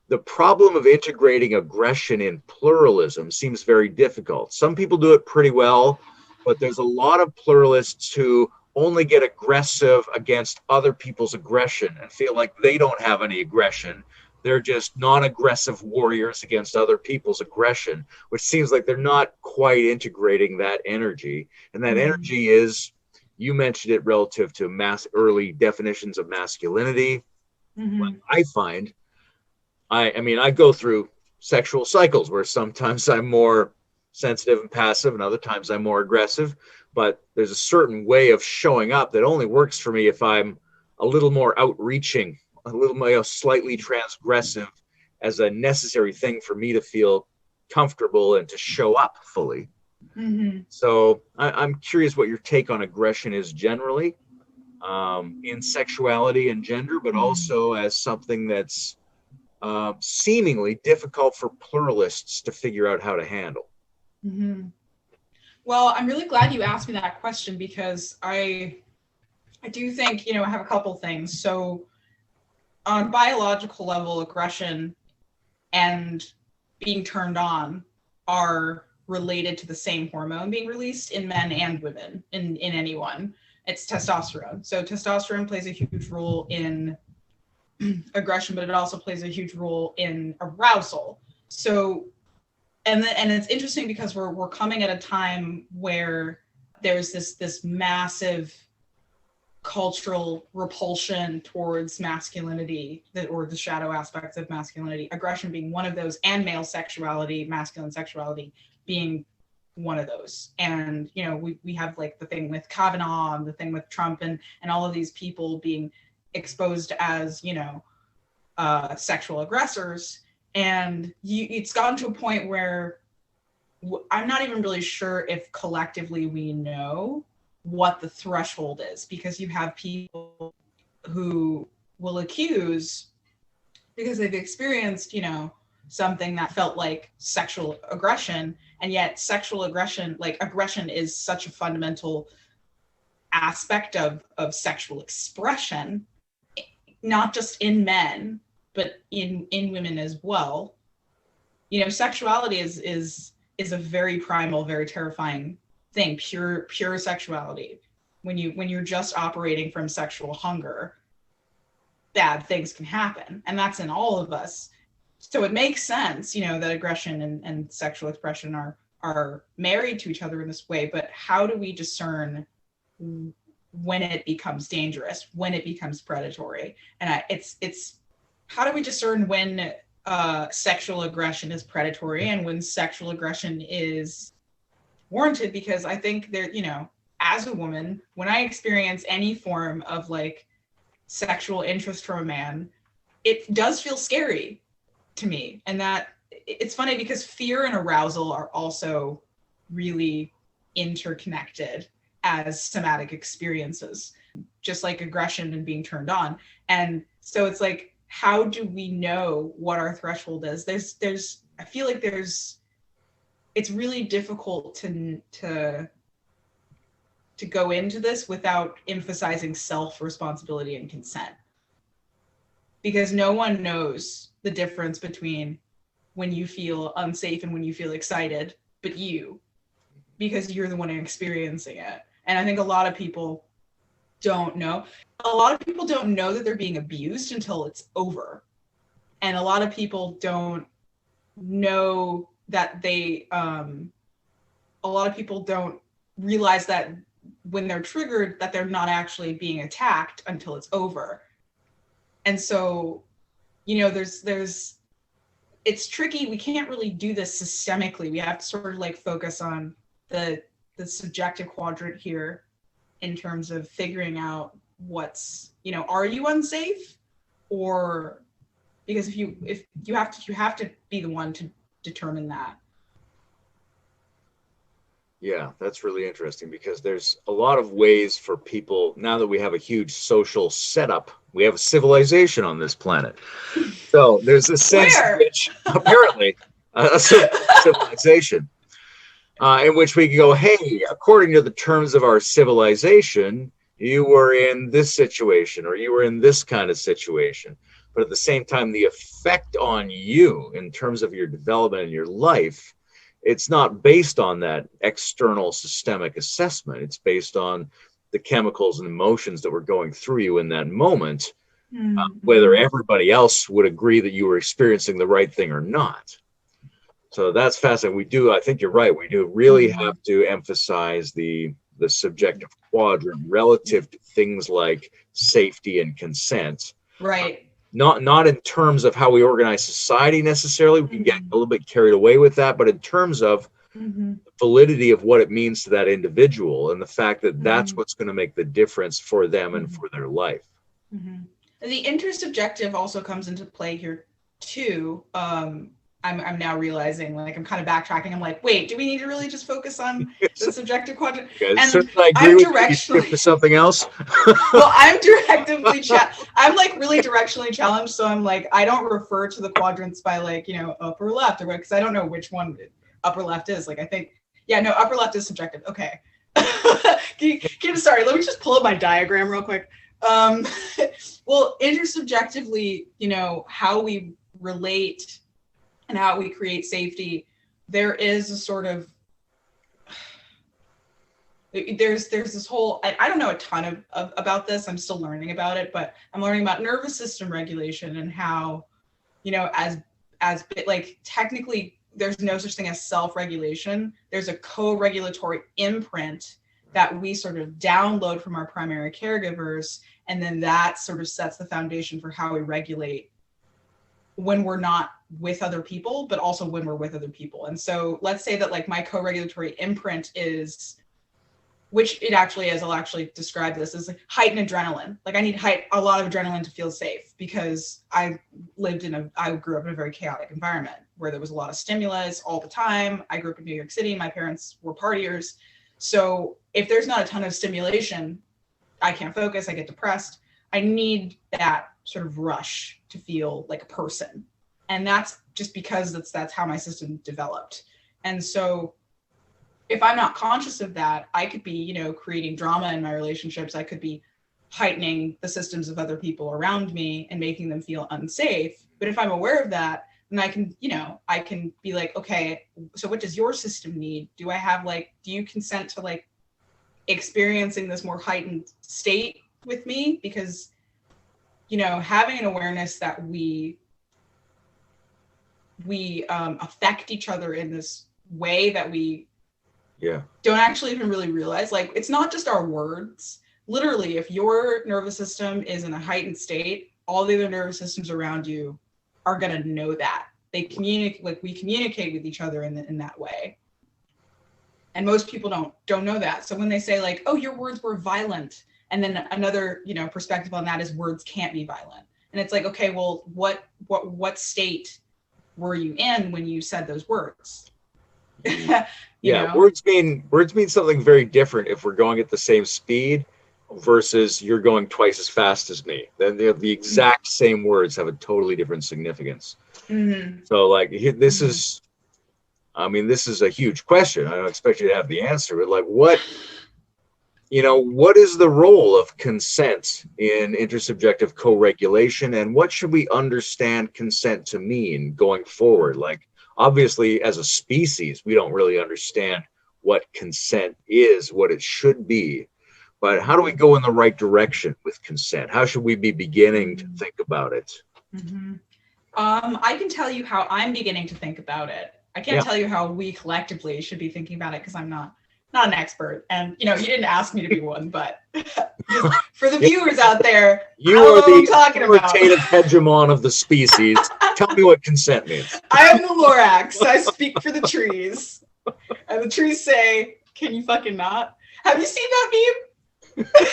the problem of integrating aggression in pluralism seems very difficult. Some people do it pretty well, but there's a lot of pluralists who only get aggressive against other people's aggression and feel like they don't have any aggression. They're just non-aggressive warriors against other people's aggression, which seems like they're not quite integrating that energy. And that energy is, you mentioned it relative to early definitions of masculinity. Like I find, I mean, I go through sexual cycles where sometimes I'm more sensitive and passive and other times I'm more aggressive, but there's a certain way of showing up that only works for me if I'm a little more outreaching, a little more slightly transgressive as a necessary thing for me to feel comfortable and to show up fully. So I'm curious what your take on aggression is generally, in sexuality and gender, but also as something that's seemingly difficult for pluralists to figure out how to handle. Well, I'm really glad you asked me that question, because I do think, you know, I have a couple things. So on a biological level, aggression and being turned on are related to the same hormone being released in men and women, in anyone. It's testosterone. So testosterone plays a huge role in aggression, but it also plays a huge role in arousal. So, and it's interesting because we're coming at a time where there's this massive cultural repulsion towards masculinity, or the shadow aspects of masculinity, aggression being one of those, and male sexuality, masculine sexuality being one of those. And, you know, we have like the thing with Kavanaugh and the thing with Trump and all of these people being exposed as, you know, sexual aggressors. And it's gotten to a point where I'm not even really sure if collectively we know what the threshold is, because you have people who will accuse, because they've experienced, you know, something that felt like sexual aggression. And yet sexual aggression, like aggression, is such a fundamental aspect of sexual expression, not just in men, but in women as well. You know, sexuality is a very primal, very terrifying thing. Pure sexuality. When you're just operating from sexual hunger, bad things can happen, and that's in all of us. So it makes sense, you know, that aggression and sexual expression are married to each other in this way. But how do we discern when it becomes dangerous, when it becomes predatory? And it's how do we discern when sexual aggression is predatory and when sexual aggression is warranted? Because I think there, you know, as a woman, when I experience any form of like sexual interest from a man, it does feel scary to me. And that it's funny because fear and arousal are also really interconnected as somatic experiences, just like aggression and being turned on. And so it's like, how do we know what our threshold is? There's I feel like it's really difficult to go into this without emphasizing self-responsibility and consent, because no one knows the difference between when you feel unsafe and when you feel excited, but you, because you're the one experiencing it. And I think a lot of people don't know. A lot of people don't know that they're being abused until it's over. And a lot of people don't know that a lot of people don't realize that when they're triggered, that they're not actually being attacked until it's over. And so, you know, it's tricky. We can't really do this systemically. We have to sort of like focus on the subjective quadrant here in terms of figuring out what's, you know, are you unsafe? Or because if you have to be the one to determine that. Yeah, that's really interesting, because there's a lot of ways for people, now that we have a huge social setup, we have a civilization on this planet. So there's a sense in which, apparently, a civilization, in which we can go, hey, according to the terms of our civilization, you were in this situation, or you were in this kind of situation. But at the same time, the effect on you in terms of your development and your life, it's not based on that external systemic assessment. It's based on the chemicals and emotions that were going through you in that moment, whether everybody else would agree that you were experiencing the right thing or not. So that's fascinating. I think you're right. We do really have to emphasize the subjective quadrant relative to things like safety and consent. Right. Not in terms of how we organize society necessarily. We can get a little bit carried away with that, but in terms of the validity of what it means to that individual and the fact that that's what's going to make the difference for them and for their life. The intersubjective also comes into play here too. I'm now realizing, like, I'm kind of backtracking. I'm like, wait, do we need to really just focus on the subjective quadrant? And I'm directionally for something else. Well, I'm like really directionally challenged. So I'm like, I don't refer to the quadrants by like, you know, upper left or what, because I don't know which one upper left is. Like, I think, yeah, no, upper left is subjective. Okay. Sorry, let me just pull up my diagram real quick. Well, intersubjectively, you know, how we relate and how we create safety, there is a sort of, there's this whole, I don't know a ton of about this. I'm still learning about it, but I'm learning about nervous system regulation and how, you know, as like technically there's no such thing as self-regulation. There's a co-regulatory imprint that we sort of download from our primary caregivers. And then that sort of sets the foundation for how we regulate when we're not with other people, but also when we're with other people. And so let's say that like my co-regulatory imprint is, which it actually is, I'll actually describe this as like heightened adrenaline. Like I need a lot of adrenaline to feel safe, because I grew up in a very chaotic environment where there was a lot of stimulus all the time. I grew up in New York City. My parents were partiers. So if there's not a ton of stimulation, I can't focus, I get depressed. I need that sort of rush to feel like a person. And that's just because that's how my system developed. And so if I'm not conscious of that, I could be, you know, creating drama in my relationships. I could be heightening the systems of other people around me and making them feel unsafe. But if I'm aware of that, then I can, you know, I can be like, okay, so what does your system need? Do I have like, do you consent to like experiencing this more heightened state with me? Because, you know, having an awareness that we affect each other in this way that we don't actually even really realize. Like, it's not just our words. Literally, if your nervous system is in a heightened state, all the other nervous systems around you are going to know that. They communicate, like we communicate with each other in that way. And most people don't know that. So when they say like, oh, your words were violent, and then another, you know, perspective on that is words can't be violent. And it's like, okay, well, what state were you in when you said those words? You know? Words mean something very different if we're going at the same speed versus you're going twice as fast as me. Then the exact same words have a totally different significance. Mm-hmm. So like this is, I mean, this is a huge question. I don't expect you to have the answer, but like what is the role of consent in intersubjective co-regulation, and what should we understand consent to mean going forward? Like, obviously, as a species, we don't really understand what consent is, what it should be. But how do we go in the right direction with consent? How should we be beginning to think about it? Mm-hmm. I can tell you how I'm beginning to think about it. I can't tell you how we collectively should be thinking about it because I'm not an expert. And, you know, you didn't ask me to be one, but for the viewers out there, you are the authoritative hegemon of the species. Tell me what consent means. I am the Lorax. I speak for the trees. And the trees say, can you fucking not? Have you seen that meme?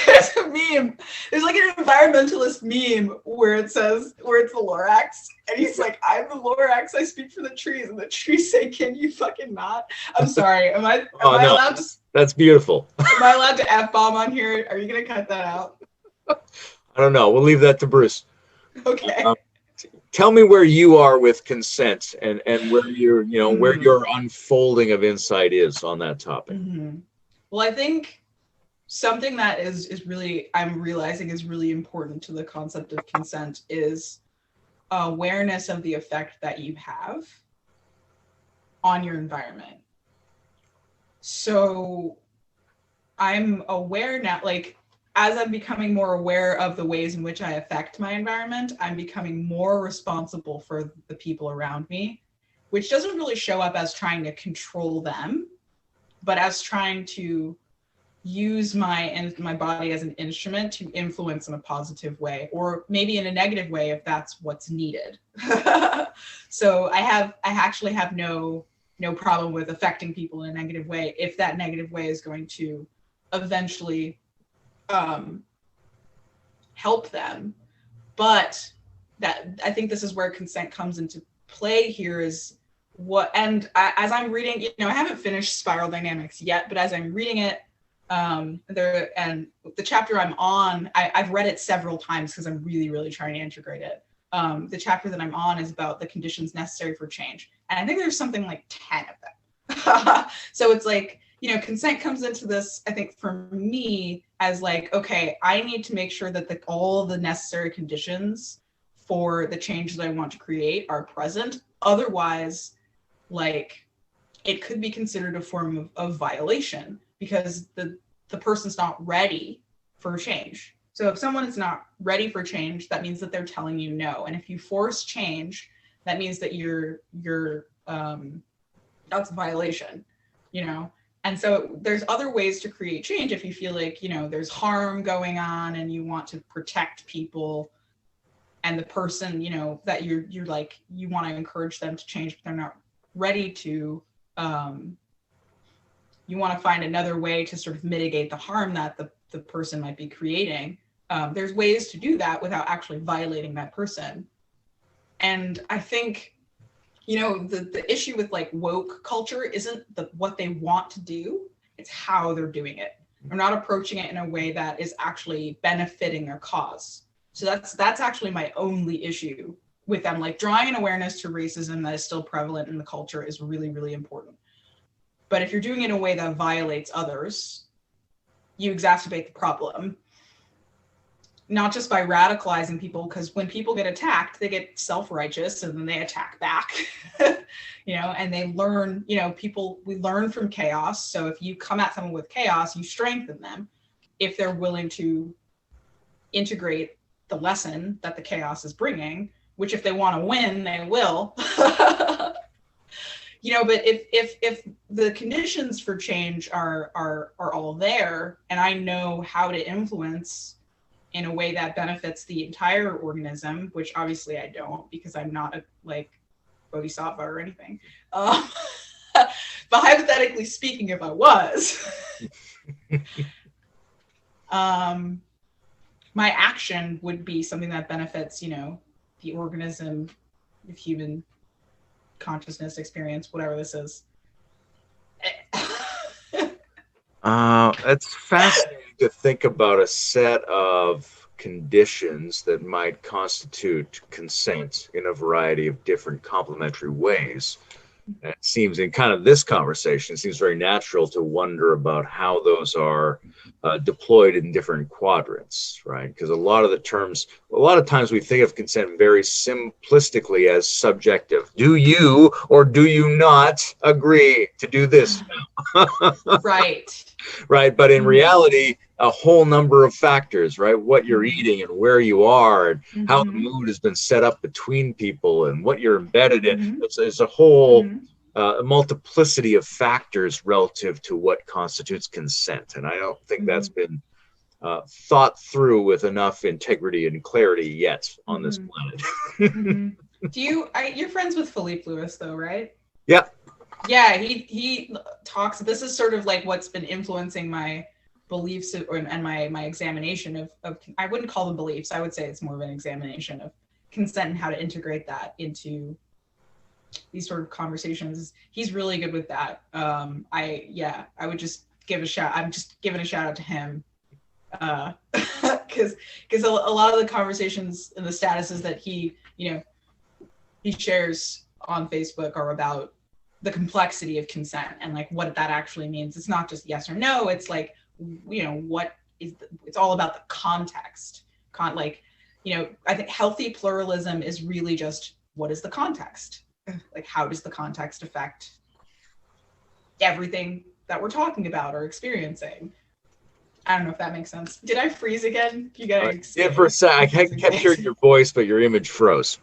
There's a meme. There's like an environmentalist meme where it's the Lorax. And he's like, I'm the Lorax. I speak for the trees. And the trees say, can you fucking not? I'm sorry. Am I allowed to? That's beautiful. Am I allowed to F-bomb on here? Are you going to cut that out? I don't know. We'll leave that to Bruce. Okay. Tell me where you are with consent and where where your unfolding of insight is on that topic. Mm-hmm. Well, I think something that is really, I'm realizing is really important to the concept of consent is awareness of the effect that you have on your environment. So I'm aware now, like, as I'm becoming more aware of the ways in which I affect my environment, I'm becoming more responsible for the people around me, which doesn't really show up as trying to control them, but as trying to use my body as an instrument to influence in a positive way, or maybe in a negative way if that's what's needed. So I actually have no problem with affecting people in a negative way if that negative way is going to eventually help them. But that, I think this is where consent comes into play here, is as I'm reading, you know, I haven't finished Spiral Dynamics yet, but as I'm reading it, and the chapter I'm on, I've read it several times because I'm really, really trying to integrate it. The chapter that I'm on is about the conditions necessary for change. And I think there's something like 10 of them. So it's like, you know, consent comes into this, I think, for me as like, okay, I need to make sure that all the necessary conditions for the change that I want to create are present. Otherwise, like, it could be considered a form of violation because the person's not ready for change. So if someone is not ready for change, that means that they're telling you no. And if you force change, that means that you're that's a violation, you know? And so there's other ways to create change if you feel like, you know, there's harm going on and you want to protect people and the person, you know, that you're like, you want to encourage them to change, but they're not ready to, you want to find another way to sort of mitigate the harm that the person might be creating. There's ways to do that without actually violating that person. And I think, you know, the issue with like woke culture isn't what they want to do, it's how they're doing it. They're not approaching it in a way that is actually benefiting their cause. So that's actually my only issue with them. Like drawing an awareness to racism that is still prevalent in the culture is really, really important. But if you're doing it in a way that violates others, you exacerbate the problem. Not just by radicalizing people, because when people get attacked, they get self-righteous and then they attack back, and they learn, we learn from chaos. So if you come at someone with chaos, you strengthen them if they're willing to integrate the lesson that the chaos is bringing, which if they want to win, they will. But if the conditions for change are all there, and I know how to influence in a way that benefits the entire organism, which obviously I don't, because I'm not a bodhisattva or anything. But hypothetically speaking, if I was, my action would be something that benefits, the organism, the human consciousness, experience, whatever this is. It's fascinating to think about a set of conditions that might constitute consent in a variety of different complementary ways. And it seems in kind of this conversation, it seems very natural to wonder about how those are deployed in different quadrants, right? Because a lot of times we think of consent very simplistically as subjective. Do you or do you not agree to do this now? Right. Right. But in reality, a whole number of factors, right? What you're eating and where you are and how the mood has been set up between people and what you're embedded in. It's a whole multiplicity of factors relative to what constitutes consent. And I don't think that's been thought through with enough integrity and clarity yet on this planet. You're friends with Philippe Lewis though, right? Yeah. Yeah, he talks, this is sort of like what's been influencing my beliefs and my examination of, I wouldn't call them beliefs, I would say it's more of an examination of consent and how to integrate that into these sort of conversations. He's really good with that. I would just give a shout, I'm just giving a shout out to him. Because a lot of the conversations and the statuses that he shares on Facebook are about the complexity of consent and like what that actually means. It's not just yes or no. It's like, it's all about the context. I think healthy pluralism is really just, what is the context? Like, how does the context affect everything that we're talking about or experiencing? I don't know if that makes sense. Did I freeze again? You gotta. Yeah, for a sec. I kept hearing your voice, but your image froze.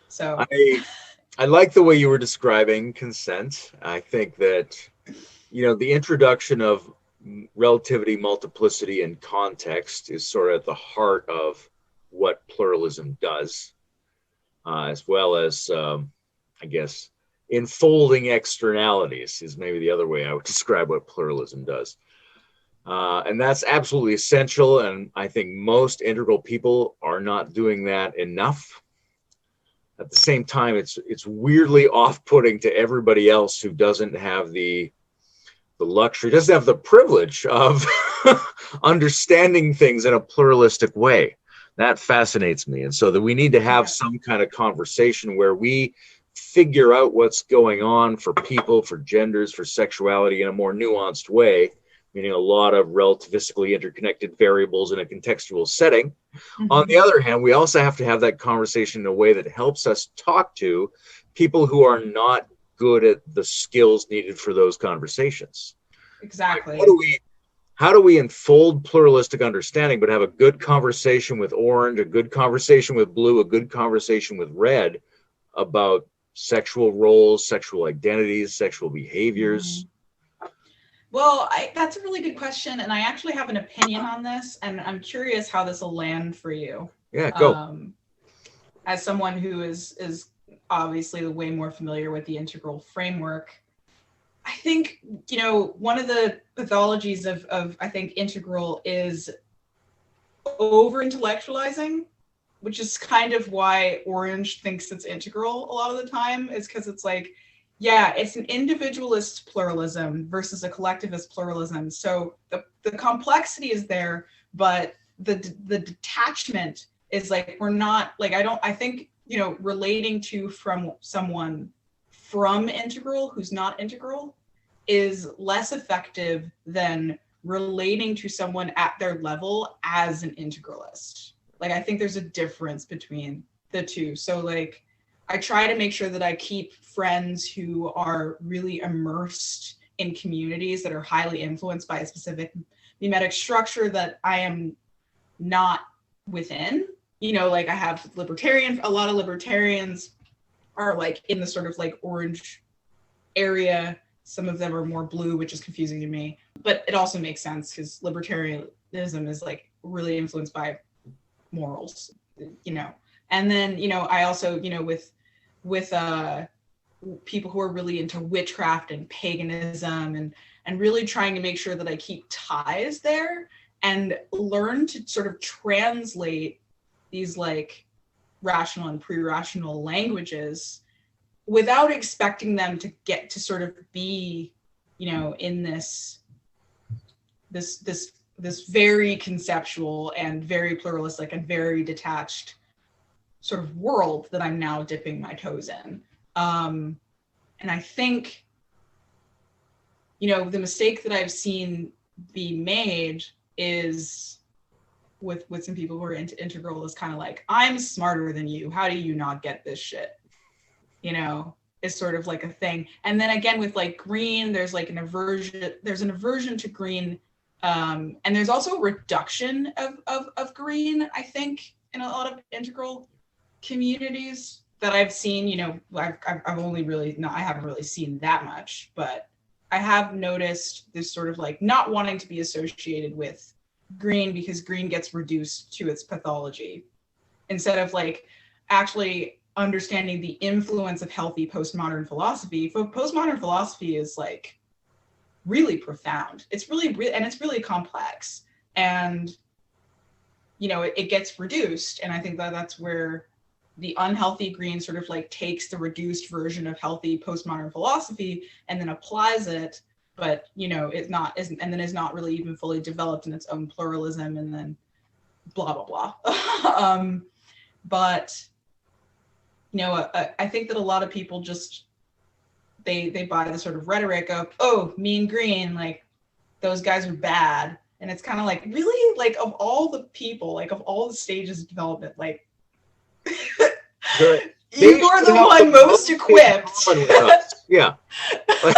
So I like the way you were describing consent. I think that, the introduction of relativity, multiplicity, and context is sort of at the heart of what pluralism does, as well as, I guess, enfolding externalities is maybe the other way I would describe what pluralism does. And that's absolutely essential. And I think most integral people are not doing that enough. At the same time, it's weirdly off-putting to everybody else who doesn't have the luxury, doesn't have the privilege of understanding things in a pluralistic way. That fascinates me. And so that we need to have some kind of conversation where we figure out what's going on for people, for genders, for sexuality in a more nuanced way, meaning a lot of relativistically interconnected variables in a contextual setting. On the other hand, we also have to have that conversation in a way that helps us talk to people who are not good at the skills needed for those conversations. Exactly. How do we unfold pluralistic understanding, but have a good conversation with orange, a good conversation with blue, a good conversation with red about sexual roles, sexual identities, sexual behaviors? Well, that's a really good question, and I actually have an opinion on this, and I'm curious how this will land for you. Yeah, go. As someone who is obviously way more familiar with the integral framework, I think, one of the pathologies of I think integral is over-intellectualizing, which is kind of why Orange thinks it's integral a lot of the time, is because it's like, yeah, it's an individualist pluralism versus a collectivist pluralism. So the complexity is there, but the detachment is like, we're not like, I think, you know, relating to from someone from integral who's not integral is less effective than relating to someone at their level as an integralist. Like, I think there's a difference between the two. So like, I try to make sure that I keep friends who are really immersed in communities that are highly influenced by a specific mimetic structure that I am not within. You know, like I have a lot of libertarians are like in the sort of like orange area. Some of them are more blue, which is confusing to me, but it also makes sense because libertarianism is like really influenced by morals, you know. And then, you know, I also, you know, with people who are really into witchcraft and paganism and really trying to make sure that I keep ties there and learn to sort of translate these like rational and pre-rational languages without expecting them to get to sort of be, you know, in this very conceptual and very pluralistic and very detached sort of world that I'm now dipping my toes in. And I think, you know, the mistake that I've seen be made is with some people who are into integral is kind of like, I'm smarter than you. How do you not get this shit? You know, is sort of like a thing. And then again, with like green, there's like an aversion to green. And there's also a reduction of green, I think, in a lot of integral communities that I've seen. You know, I've only really, I haven't really seen that much, but I have noticed this sort of like not wanting to be associated with green because green gets reduced to its pathology instead of like actually understanding the influence of healthy postmodern philosophy. Postmodern philosophy is like really profound. It's really and it's really complex, and you know, it gets reduced. And I think that that's where the unhealthy green sort of like takes the reduced version of healthy postmodern philosophy and then applies it, but you know, it's not not really even fully developed in its own pluralism, and then blah blah blah. But you know, I think that a lot of people just they buy the sort of rhetoric of, oh, mean green, like those guys are bad. And it's kind of like, really, like of all the people, like of all the stages of development, like you are the one most equipped. Yeah. Like,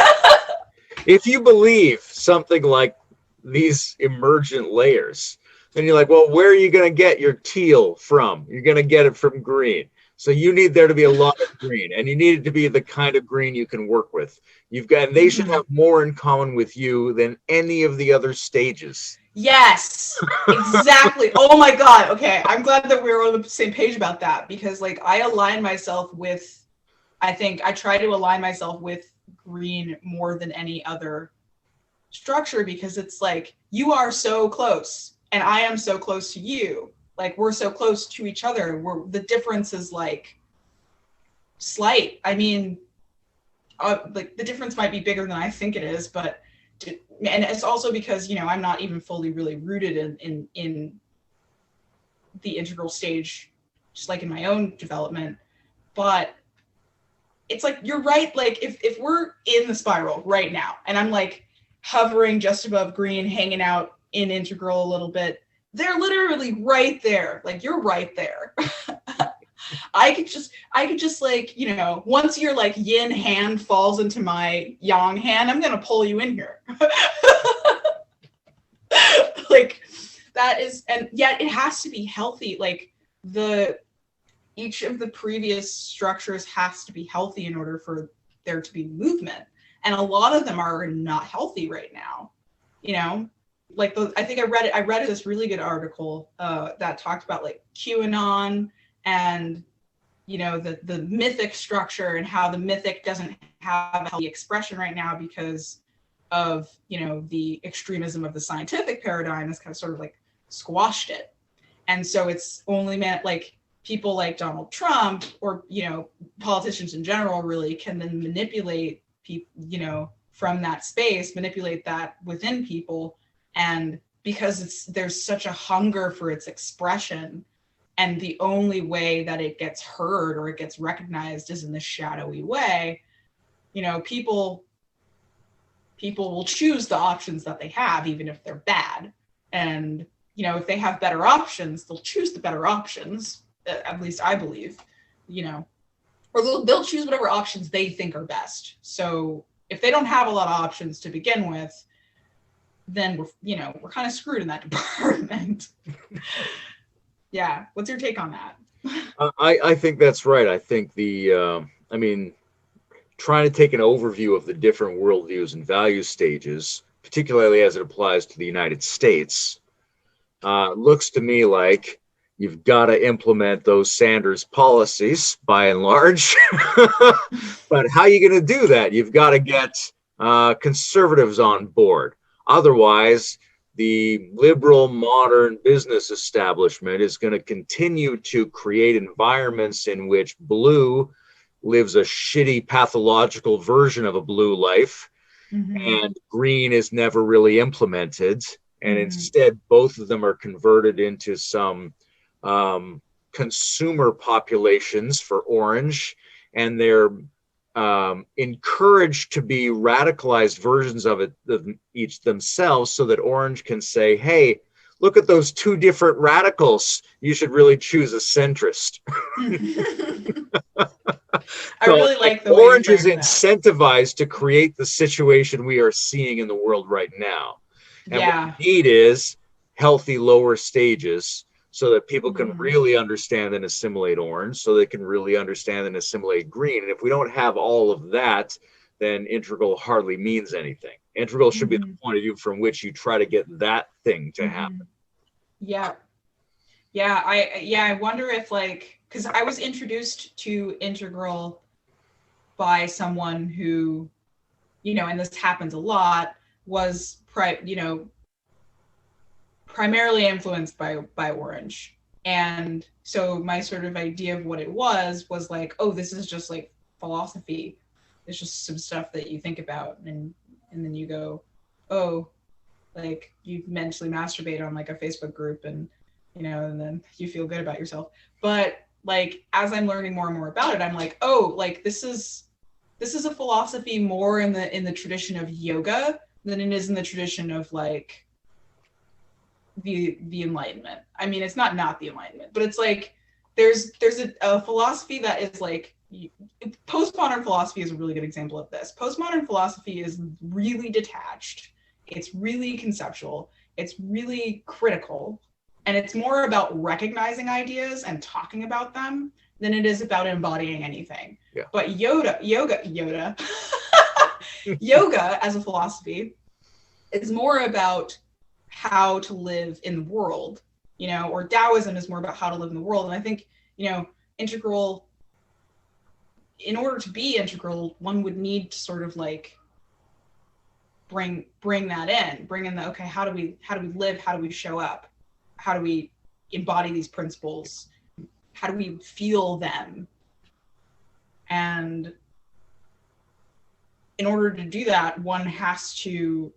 if you believe something like these emergent layers, then you're like, well, where are you going to get your teal from? You're going to get it from green. So you need there to be a lot of green, and you need it to be the kind of green you can work with. They should have more in common with you than any of the other stages. Yes, exactly. Oh my God. Okay. I'm glad that we're on the same page about that, because like I try to align myself with green more than any other structure, because it's like, you are so close and I am so close to you. Like we're so close to each other. The difference is like slight. I mean, like the difference might be bigger than I think it is, but and it's also because, you know, I'm not even fully really rooted in the integral stage, just like in my own development. But it's like, you're right. Like if we're in the spiral right now and I'm like hovering just above green, hanging out in integral a little bit, they're literally right there. Like you're right there. I could just like, you know, once your like yin hand falls into my yang hand, I'm going to pull you in here. Like that is, and yet it has to be healthy. Like each of the previous structures has to be healthy in order for there to be movement. And a lot of them are not healthy right now, you know? Like I think I read this really good article that talked about like QAnon and, you know, the mythic structure and how the mythic doesn't have a healthy expression right now because of, you know, the extremism of the scientific paradigm has kind of sort of like squashed it. And so it's only meant like people like Donald Trump or, you know, politicians in general really can then manipulate people, you know, from that space, manipulate that within people. And because there's such a hunger for its expression, And the only way that it gets heard or it gets recognized is in this shadowy way. People will choose the options that they have, even if they're bad. And, if they have better options, they'll choose the better options. At least I believe, or they'll choose whatever options they think are best. So if they don't have a lot of options to begin with, then we're kind of screwed in that department. Yeah. What's your take on that? I think that's right. I think trying to take an overview of the different worldviews and value stages, particularly as it applies to the United States, looks to me like you've got to implement those Sanders policies by and large. But how are you going to do that? You've got to get conservatives on board. Otherwise, the liberal modern business establishment is going to continue to create environments in which blue lives a shitty pathological version of a blue life, and green is never really implemented. And instead, both of them are converted into some consumer populations for orange, and they're encouraged to be radicalized versions of each themselves, so that orange can say, hey, look at those two different radicals. You should really choose a centrist. I really like the way orange is incentivized to create the situation we are seeing in the world right now. And what we need is healthy lower stages, so that people can really understand and assimilate orange, so they can really understand and assimilate green. And if we don't have all of that, then integral hardly means anything. Integral should be the point of view from which you try to get that thing to happen. Yeah. I wonder if, because I was introduced to integral by someone who, and this happens a lot, was primarily influenced by orange. And so my sort of idea of what it was like, oh, this is just like philosophy. It's just some stuff that you think about, and then you go, oh, like you mentally masturbate on like a Facebook group, and and then you feel good about yourself. But like as I'm learning more and more about it, I'm like, oh, like this is a philosophy more in the tradition of yoga than it is in the tradition of like the Enlightenment. I mean, it's not the Enlightenment, but it's like there's a philosophy that is like, postmodern philosophy is a really good example of this. Postmodern philosophy is really detached. It's really conceptual. It's really critical. And it's more about recognizing ideas and talking about them than it is about embodying anything. Yeah. But yoga as a philosophy is more about how to live in the world, or Taoism is more about how to live in the world. And I think, integral, in order to be integral, one would need to sort of like bring that in, okay, how do we live? How do we show up? How do we embody these principles? How do we feel them? And in order to do that, one has to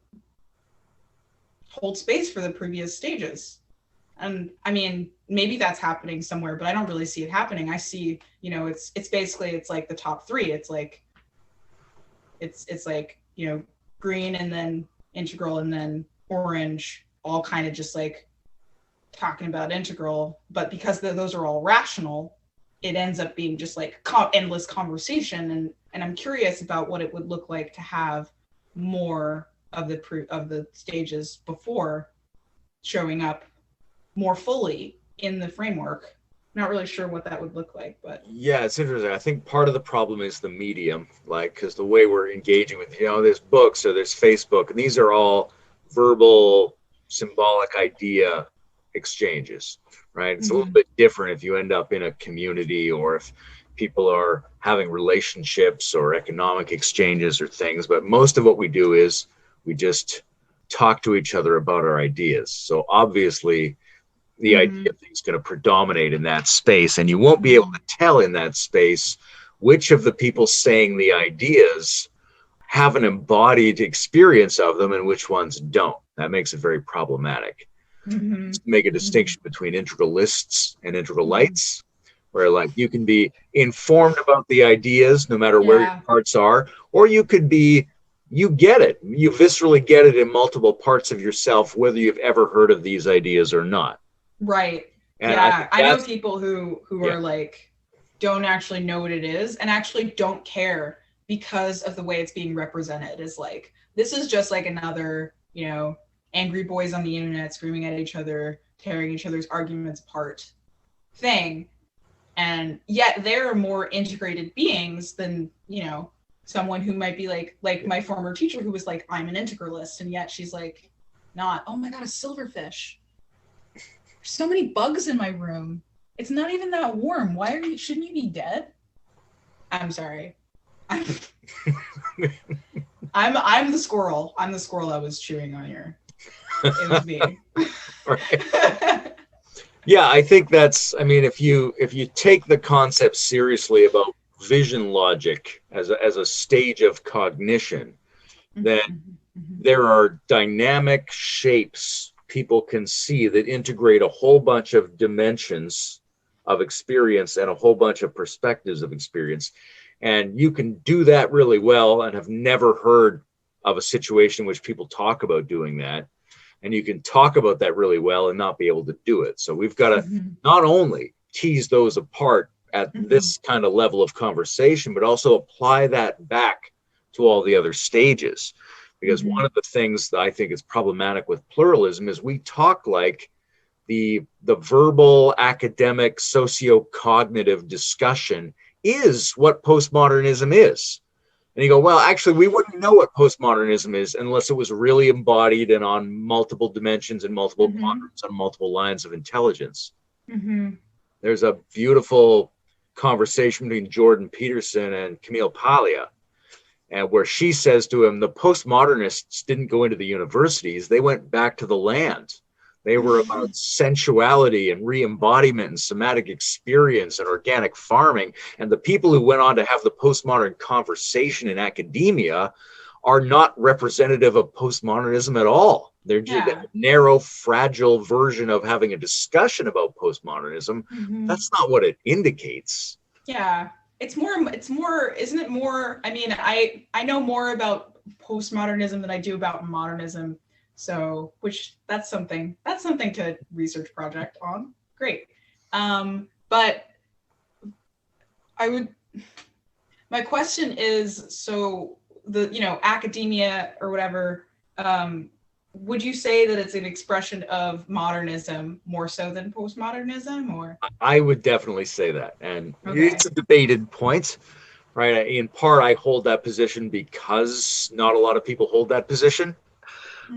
hold space for the previous stages. And I mean, maybe that's happening somewhere, but I don't really see it happening. I see, it's basically, it's like the top three. It's like, it's like, green and then integral and then orange, all kind of just like talking about integral. But because those are all rational, it ends up being just like endless conversation. And I'm curious about what it would look like to have more of the stages before showing up more fully in the framework. Not really sure what that would look like, but yeah, it's interesting. I think part of the problem is the medium, because the way we're engaging with, there's books or there's Facebook, and these are all verbal, symbolic idea exchanges, right? It's a little bit different if you end up in a community, or if people are having relationships or economic exchanges or things. But most of what we do is we just talk to each other about our ideas. So obviously the idea of things going to predominate in that space, and you won't be able to tell in that space which of the people saying the ideas have an embodied experience of them and which ones don't. That makes it very problematic. Mm-hmm. Make a distinction between integralists and integralites, where like you can be informed about the ideas no matter where your parts are, or you could be, you get it, you viscerally get it in multiple parts of yourself, whether you've ever heard of these ideas or not. Right. And yeah, I know people who are like, don't actually know what it is and actually don't care because of the way it's being represented. Is like, this is just like another, you know, angry boys on the internet screaming at each other, tearing each other's arguments apart thing. And yet they're more integrated beings than, you know, someone who might be like my former teacher who was like, I'm an integralist, and yet she's like, not. Oh my god, a silverfish. There's so many bugs in my room. It's not even that warm. Why are you? Shouldn't you be dead? I'm sorry. I'm the squirrel. I'm the squirrel I was chewing on here. It was me. Yeah, I think that's, I mean, if you take the concept seriously about vision logic as a stage of cognition, then there are dynamic shapes people can see that integrate a whole bunch of dimensions of experience and a whole bunch of perspectives of experience. And you can do that really well and have never heard of a situation in which people talk about doing that. And you can talk about that really well and not be able to do it. So we've got to not only tease those apart at this kind of level of conversation, but also apply that back to all the other stages. Because one of the things that I think is problematic with pluralism is we talk like the verbal, academic, socio-cognitive discussion is what postmodernism is. And you go, well, actually, we wouldn't know what postmodernism is unless it was really embodied and on multiple dimensions and multiple quadrants on multiple lines of intelligence. There's a beautiful conversation between Jordan Peterson and Camille Paglia, and where she says to him, the postmodernists didn't go into the universities, they went back to the land. They were about sensuality and re-embodiment and somatic experience and organic farming. And the people who went on to have the postmodern conversation in academia are not representative of postmodernism at all. They're just a narrow, fragile version of having a discussion about postmodernism. That's not what it indicates. Yeah. It's more, isn't it more, I mean, I know more about postmodernism than I do about modernism. So, which that's something to research project on. Great. But my question is, so the, you know, academia or whatever, would you say that it's an expression of modernism more so than postmodernism, or? I would definitely say that. And it's a debated point, right? In part, I hold that position because not a lot of people hold that position.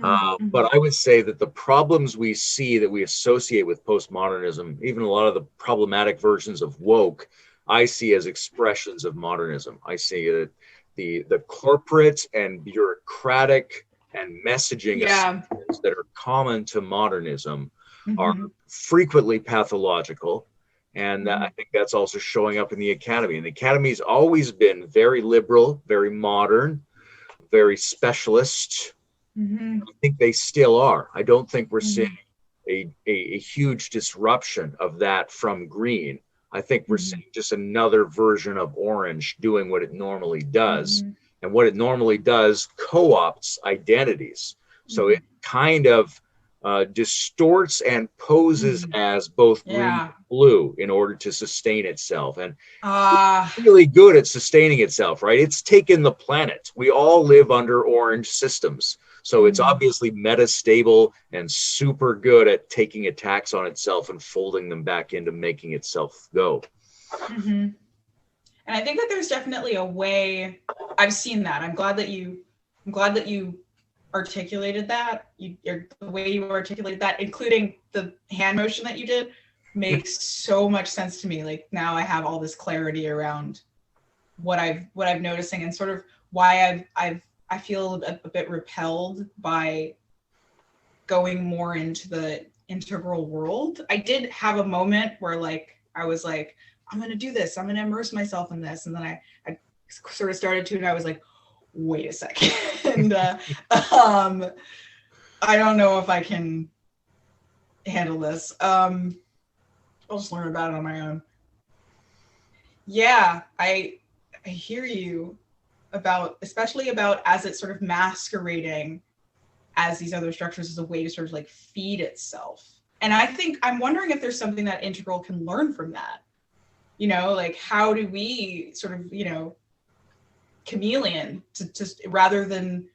But I would say that the problems we see that we associate with postmodernism, even a lot of the problematic versions of woke, I see as expressions of modernism. I see that the corporate and bureaucratic and messaging assumptions that are common to modernism are frequently pathological. And I think that's also showing up in the academy. And the academy's always been very liberal, very modern, very specialist. I think they still are. I don't think we're seeing a huge disruption of that from green. I think we're seeing just another version of orange doing what it normally does. And what it normally does co-opts identities. So it kind of distorts and poses as both green and blue in order to sustain itself. And it's really good at sustaining itself, right? It's taken the planet. We all live under orange systems. So it's obviously metastable and super good at taking attacks on itself and folding them back into making itself go. And I think that there's definitely a way. I've seen that. I'm glad that you articulated that. The way you articulated that, including the hand motion that you did, makes so much sense to me. Like now I have all this clarity around what I've noticing and sort of why I feel a bit repelled by going more into the integral world. I did have a moment where like I was like, I'm gonna do this. I'm gonna immerse myself in this, and then I sort of started to, and I was like, wait a second. And I don't know if I can handle this. I'll just learn about it on my own. Yeah, I hear you about, especially about as it's sort of masquerading as these other structures as a way to sort of like feed itself. And I think I'm wondering if there's something that Integral can learn from that. You know, like how do we sort of, you know, chameleon to rather than,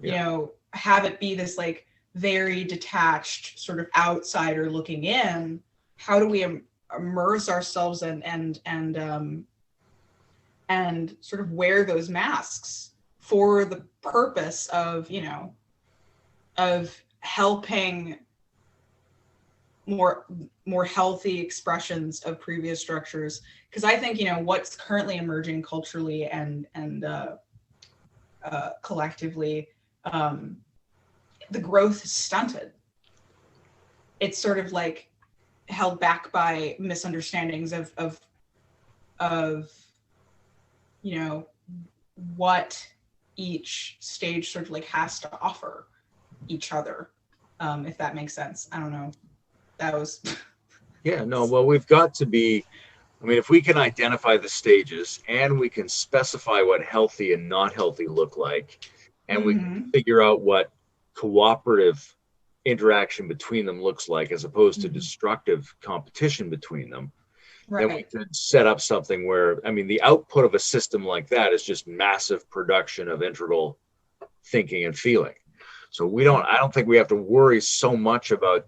you know, have it be this like very detached sort of outsider looking in. How do we immerse ourselves and sort of wear those masks for the purpose of, you know, of helping more healthy expressions of previous structures? Because I think, you know, what's currently emerging culturally and collectively, the growth is stunted. It's sort of like held back by misunderstandings of you know, what each stage sort of like has to offer each other, if that makes sense. I don't know. That was Yeah, no, well, we've got to be, I mean, if we can identify the stages and we can specify what healthy and not healthy look like, and we can figure out what cooperative interaction between them looks like as opposed to destructive competition between them, then we could set up something where, I mean, the output of a system like that is just massive production of integral thinking and feeling. So I don't think we have to worry so much about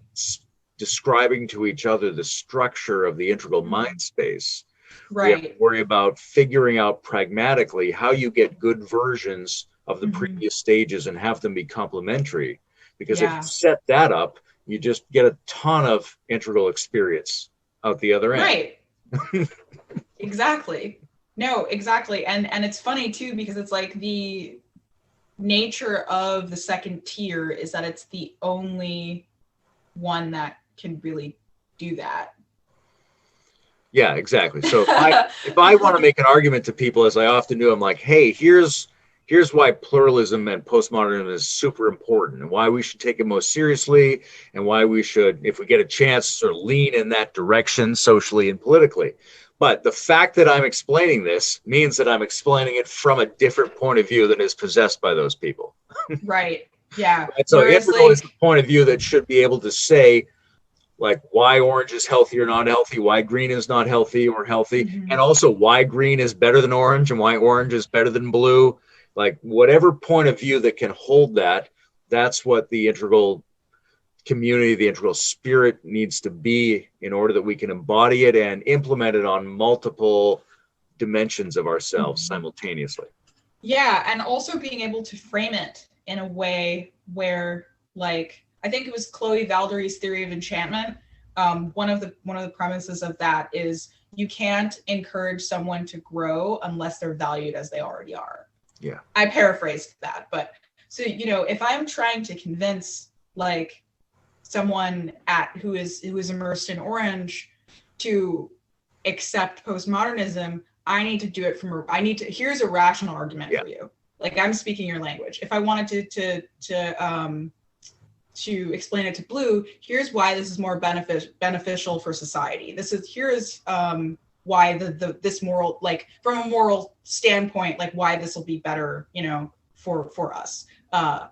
describing to each other the structure of the integral mind space. We have to worry about figuring out pragmatically how you get good versions of the previous stages and have them be complementary. Because if you set that up, you just get a ton of integral experience out the other end. Right. Exactly. No, exactly. And it's funny too, because it's like the nature of the second tier is that it's the only one that can really do that. Yeah, exactly. So if I want to make an argument to people, as I often do, I'm like, hey, here's why pluralism and postmodernism is super important, and why we should take it most seriously, and why we should, if we get a chance, sort of lean in that direction socially and politically. But the fact that I'm explaining this means that I'm explaining it from a different point of view than is possessed by those people. Right. Yeah. Right? So integral is the point of view that should be able to say, like, why orange is healthy or not healthy, why green is not healthy or healthy, and also why green is better than orange and why orange is better than blue. Like, whatever point of view that can hold that, that's what the integral community, the integral spirit needs to be in order that we can embody it and implement it on multiple dimensions of ourselves simultaneously. Yeah, and also being able to frame it in a way where, like, I think it was Chloe Valdery's theory of enchantment. One of the premises of that is you can't encourage someone to grow unless they're valued as they already are. Yeah. I paraphrased that, but so, you know, if I'm trying to convince like someone who is immersed in orange to accept postmodernism, I need to do it here's a rational argument for you. Like, I'm speaking your language. If I wanted to explain it to blue, here's why this is more beneficial for society. Here's why this moral, like, from a moral standpoint, like why this will be better, you know, for us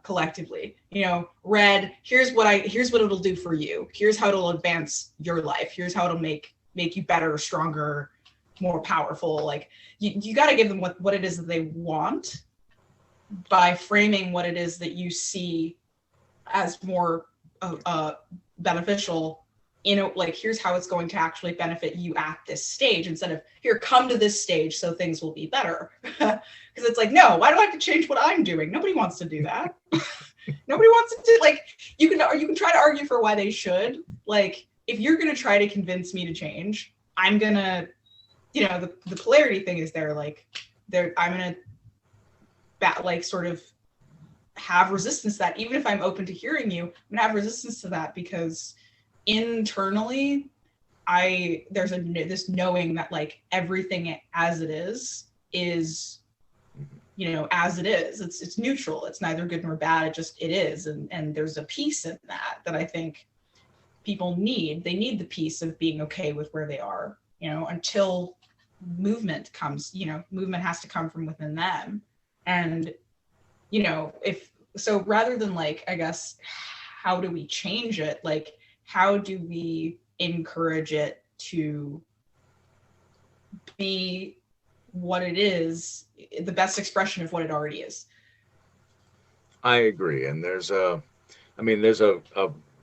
collectively. You know, red, here's what it'll do for you. Here's how it'll advance your life. Here's how it'll make you better, stronger, more powerful. Like, you got to give them what it is that they want by framing what it is that you see as more beneficial, you know, like, here's how it's going to actually benefit you at this stage, instead of, here, come to this stage so things will be better. Because it's like, no, why do I have to change what I'm doing? Nobody wants to do that. Nobody wants to do, like, you can try to argue for why they should. Like, if you're going to try to convince me to change, I'm going to, you know, the polarity thing is there, like, I'm going to like sort of have resistance to that. Even if I'm open to hearing you, I'm gonna have resistance to that, because internally there's this knowing that, like, everything as it is, you know, as it is, it's neutral, it's neither good nor bad, it is, and there's a peace in that I think people need. They need the peace of being okay with where they are, you know, until movement comes, you know, movement has to come from within them. And, you know, if so, rather than like, I guess, how do we change it? Like, how do we encourage it to be what it is, the best expression of what it already is? I agree. And there's a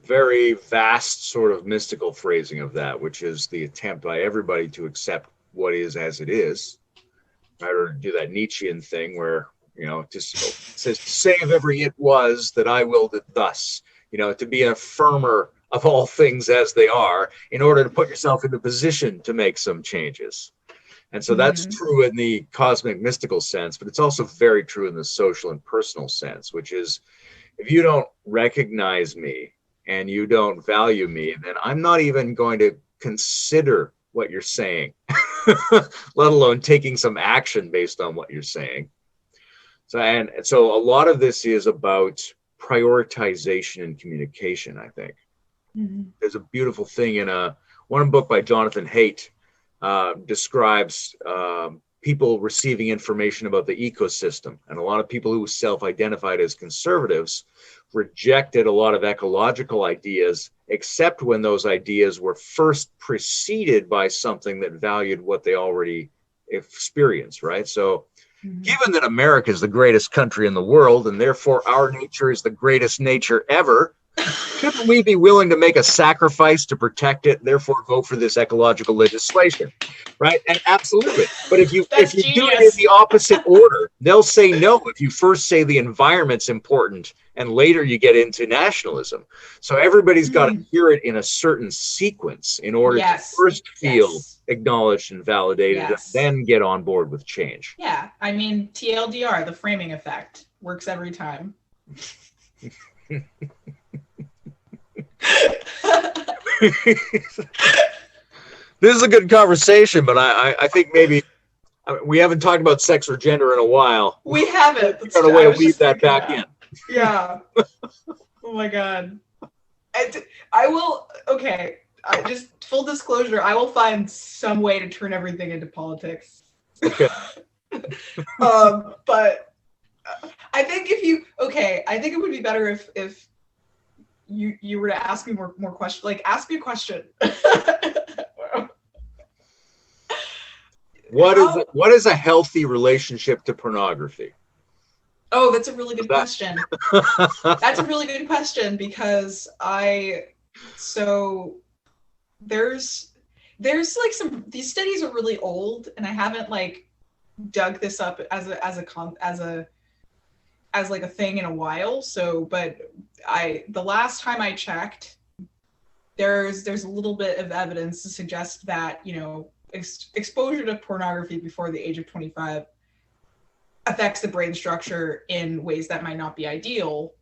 very vast sort of mystical phrasing of that, which is the attempt by everybody to accept what is as it is, right? Or do that Nietzschean thing where, you know, just says, say of every it was that I willed it thus, you know, to be an affirmer of all things as they are in order to put yourself in the position to make some changes. And so that's true in the cosmic mystical sense, but it's also very true in the social and personal sense, which is if you don't recognize me and you don't value me, then I'm not even going to consider what you're saying, let alone taking some action based on what you're saying. So a lot of this is about prioritization and communication, I think. There's a beautiful thing in one book by Jonathan Haidt describes people receiving information about the ecosystem. And a lot of people who self-identified as conservatives rejected a lot of ecological ideas, except when those ideas were first preceded by something that valued what they already experienced, right? So given that America is the greatest country in the world, and therefore our nature is the greatest nature ever, shouldn't we be willing to make a sacrifice to protect it, therefore go for this ecological legislation, right? And absolutely. But if you do it in the opposite order, they'll say no. If you first say the environment's important and later you get into nationalism. So everybody's got to hear it in a certain sequence in order to first feel acknowledged and validated and then get on board with change. Yeah. I mean, TLDR, the framing effect, works every time. This is a good conversation, but I think maybe we haven't talked about sex or gender in a while. We haven't. We've got a way to weave that back in. Yeah. Oh my God. I will. Okay. Just full disclosure. I will find some way to turn everything into politics. Okay. But I think I think it would be better if you were to ask me more questions. Like, ask me a question. What is a healthy relationship to pornography? Oh, that's a really good question. That's a really good question because there's like these studies are really old and I haven't like dug this up as like a thing in a while. So, but the last time I checked, there's a little bit of evidence to suggest that, you know, exposure to pornography before the age of 25 affects the brain structure in ways that might not be ideal.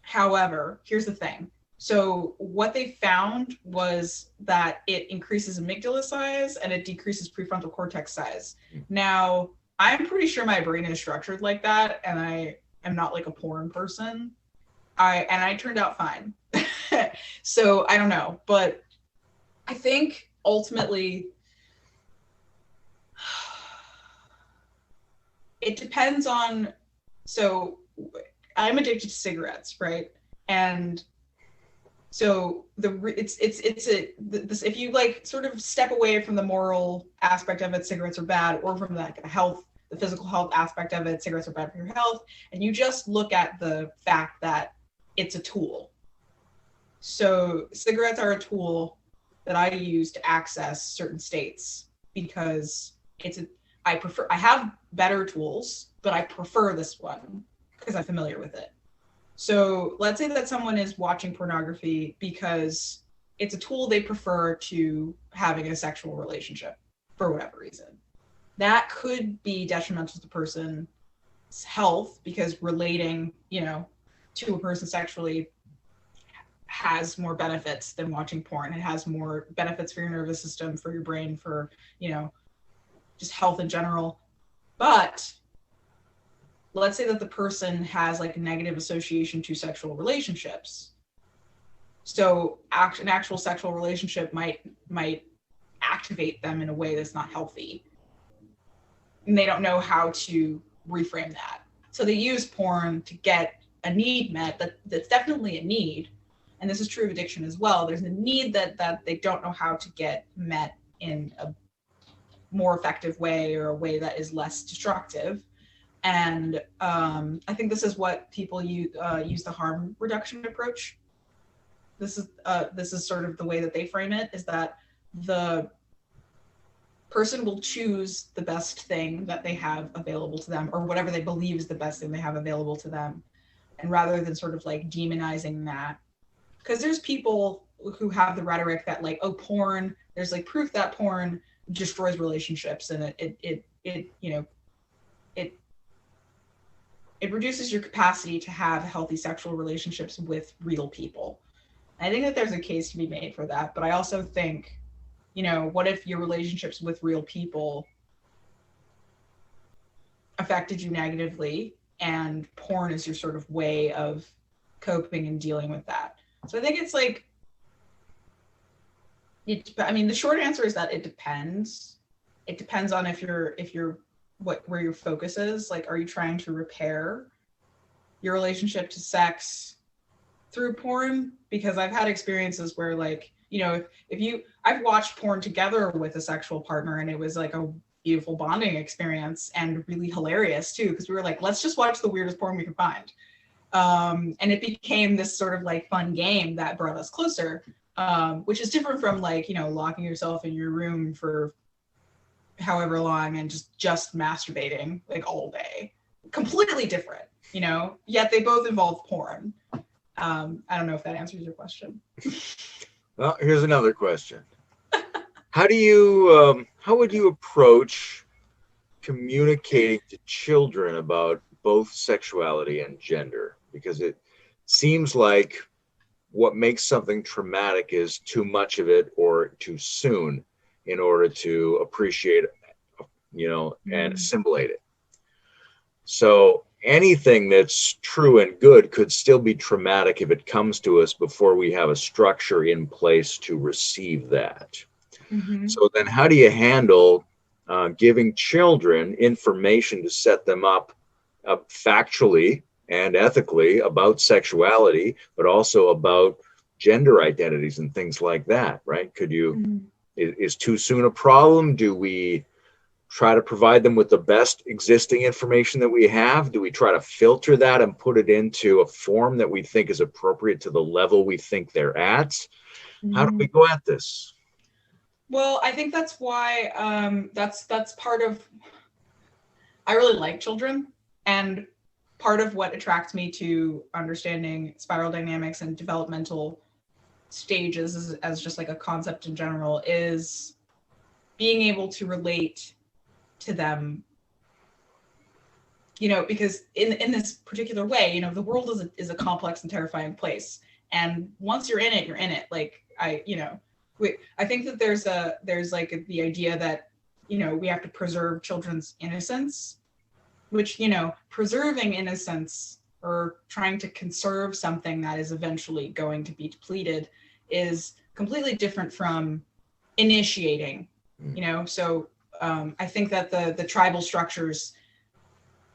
However, here's the thing. So what they found was that it increases amygdala size and it decreases prefrontal cortex size. Now, I'm pretty sure my brain is structured like that, and I am not like a porn person. I turned out fine. So I don't know, but I think ultimately it depends on, so I'm addicted to cigarettes, right? And so if you like sort of step away from the moral aspect of it, cigarettes are bad, or from the physical health aspect of it, cigarettes are bad for your health, and you just look at the fact that it's a tool. So cigarettes are a tool that I use to access certain states because I have better tools, but I prefer this one because I'm familiar with it. So let's say that someone is watching pornography because it's a tool they prefer to having a sexual relationship for whatever reason. That could be detrimental to the person's health because relating, you know, to a person sexually has more benefits than watching porn. It has more benefits for your nervous system, for your brain, for, you know, just health in general. But let's say that the person has like a negative association to sexual relationships. So an actual sexual relationship might activate them in a way that's not healthy. And they don't know how to reframe that. So they use porn to get a need met that's definitely a need. And this is true of addiction as well. There's a need that they don't know how to get met in a more effective way, or a way that is less destructive. And I think this is what people use the harm reduction approach. This is sort of the way that they frame it, is that the person will choose the best thing that they have available to them, or whatever they believe is the best thing they have available to them. And rather than sort of like demonizing that, because there's people who have the rhetoric that like, oh, porn, there's like proof that porn destroys relationships, and it reduces your capacity to have healthy sexual relationships with real people. I think that there's a case to be made for that, but I also think, what if your relationships with real people affected you negatively, and porn is your sort of way of coping and dealing with that? So I think it's like, the short answer is that it depends. It depends on where your focus is. Like, are you trying to repair your relationship to sex through porn? Because I've had experiences where, like, I've watched porn together with a sexual partner, and it was like a beautiful bonding experience, and really hilarious too, because we were like, let's just watch the weirdest porn we can find. And it became this sort of like fun game that brought us closer, which is different from like, locking yourself in your room for however long and just masturbating like all day. Completely different, yet they both involve porn. I don't know if that answers your question. Well, here's another question. How would you approach communicating to children about both sexuality and gender? Because it seems like what makes something traumatic is too much of it or too soon in order to appreciate it, and assimilate it. So anything that's true and good could still be traumatic if it comes to us before we have a structure in place to receive that. Mm-hmm. So then how do you handle giving children information to set them up factually and ethically about sexuality, but also about gender identities and things like that, right? Is too soon a problem? Do we try to provide them with the best existing information that we have? Do we try to filter that and put it into a form that we think is appropriate to the level we think they're at? Mm-hmm. How do we go at this? Well, I think that's why that's part of, I really like children, and part of what attracts me to understanding spiral dynamics and developmental stages as just like a concept in general is being able to relate to them, because in this particular way, the world is a complex and terrifying place, and once you're in it, you're in it. Like I think that there's like the idea that we have to preserve children's innocence, which preserving innocence or trying to conserve something that is eventually going to be depleted is completely different from initiating. So I think that the tribal structures,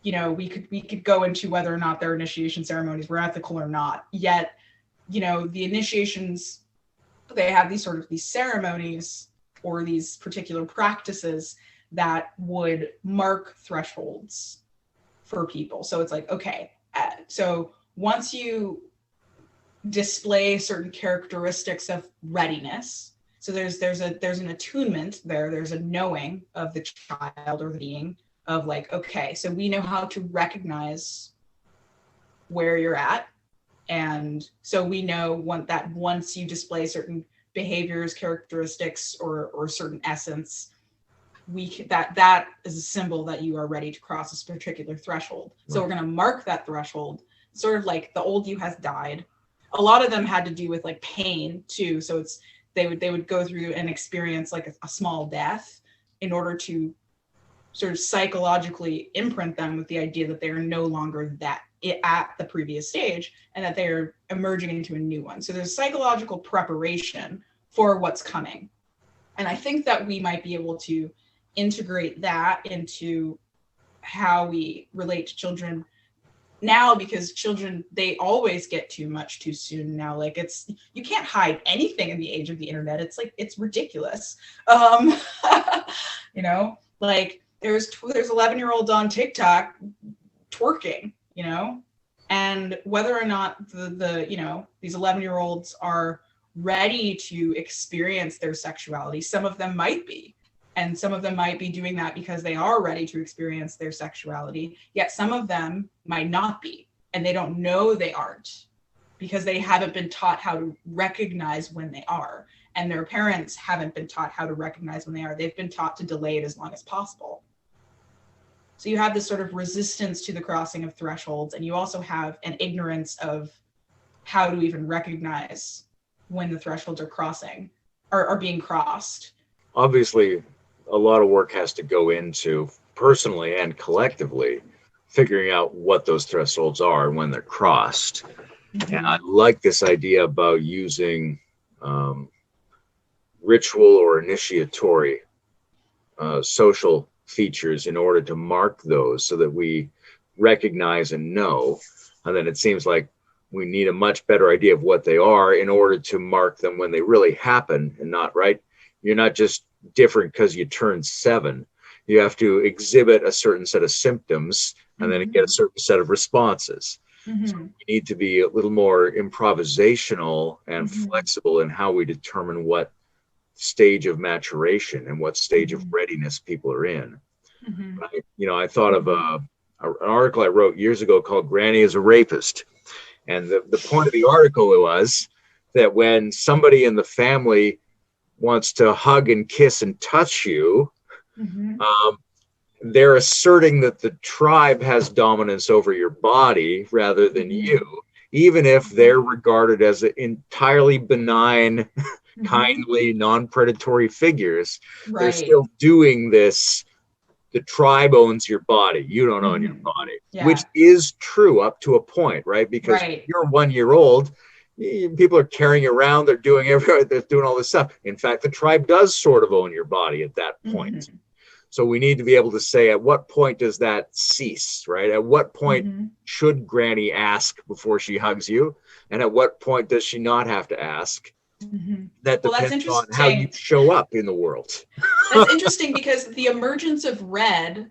we could go into whether or not their initiation ceremonies were ethical or not. Yet, the initiations, they have these ceremonies or these particular practices that would mark thresholds for people. So it's like, okay, so once you display certain characteristics of readiness, so there's an attunement there's a knowing of the child or the being of like, okay, so we know how to recognize where you're at, and so we know that once you display certain behaviors, characteristics, or certain essence, that is a symbol that you are ready to cross this particular threshold. Right. So we're going to mark that threshold, sort of like the old you has died. A lot of them had to do with like pain too. So they would go through and experience like a small death in order to sort of psychologically imprint them with the idea that they are no longer that at the previous stage and that they're emerging into a new one. So there's psychological preparation for what's coming. And I think that we might be able to integrate that into how we relate to children now, because children, they always get too much too soon now. Like, it's, you can't hide anything in the age of the internet. It's like, it's ridiculous. You know, like there's 11-year-olds on TikTok twerking, you know, and whether or not the you know, these 11-year-olds are ready to experience their sexuality, some of them might be. And some of them might be doing that because they are ready to experience their sexuality, yet some of them might not be, and they don't know they aren't because they haven't been taught how to recognize when they are. And their parents haven't been taught how to recognize when they are. They've been taught to delay it as long as possible. So you have this sort of resistance to the crossing of thresholds, and you also have an ignorance of how to even recognize when the thresholds are crossing or are being crossed. Obviously, a lot of work has to go into, personally and collectively, figuring out what those thresholds are and when they're crossed. Mm-hmm. And I like this idea about using ritual or initiatory social features in order to mark those so that we recognize and know. And then it seems like we need a much better idea of what they are in order to mark them when they really happen, and not, right? You're not just different because you turned 7. You have to exhibit a certain set of symptoms and then get a certain set of responses. So we need to be a little more improvisational and flexible in how we determine what stage of maturation and what stage of readiness people are in. I thought of an article I wrote years ago called Granny is a Rapist. And the point of the article was that when somebody in the family wants to hug and kiss and touch you, they're asserting that the tribe has dominance over your body rather than you, even if they're regarded as entirely benign, kindly, non-predatory figures. Right. They're still doing this. The tribe owns your body. You don't own your body, which is true up to a point, right? Because you're 1 year old. People are carrying around, they're doing all this stuff. In fact, the tribe does sort of own your body at that point. So we need to be able to say, at what point does that cease, right? At what point should Granny ask before she hugs you? And at what point does she not have to ask? That depends on how you show up in the world. That's interesting because the emergence of red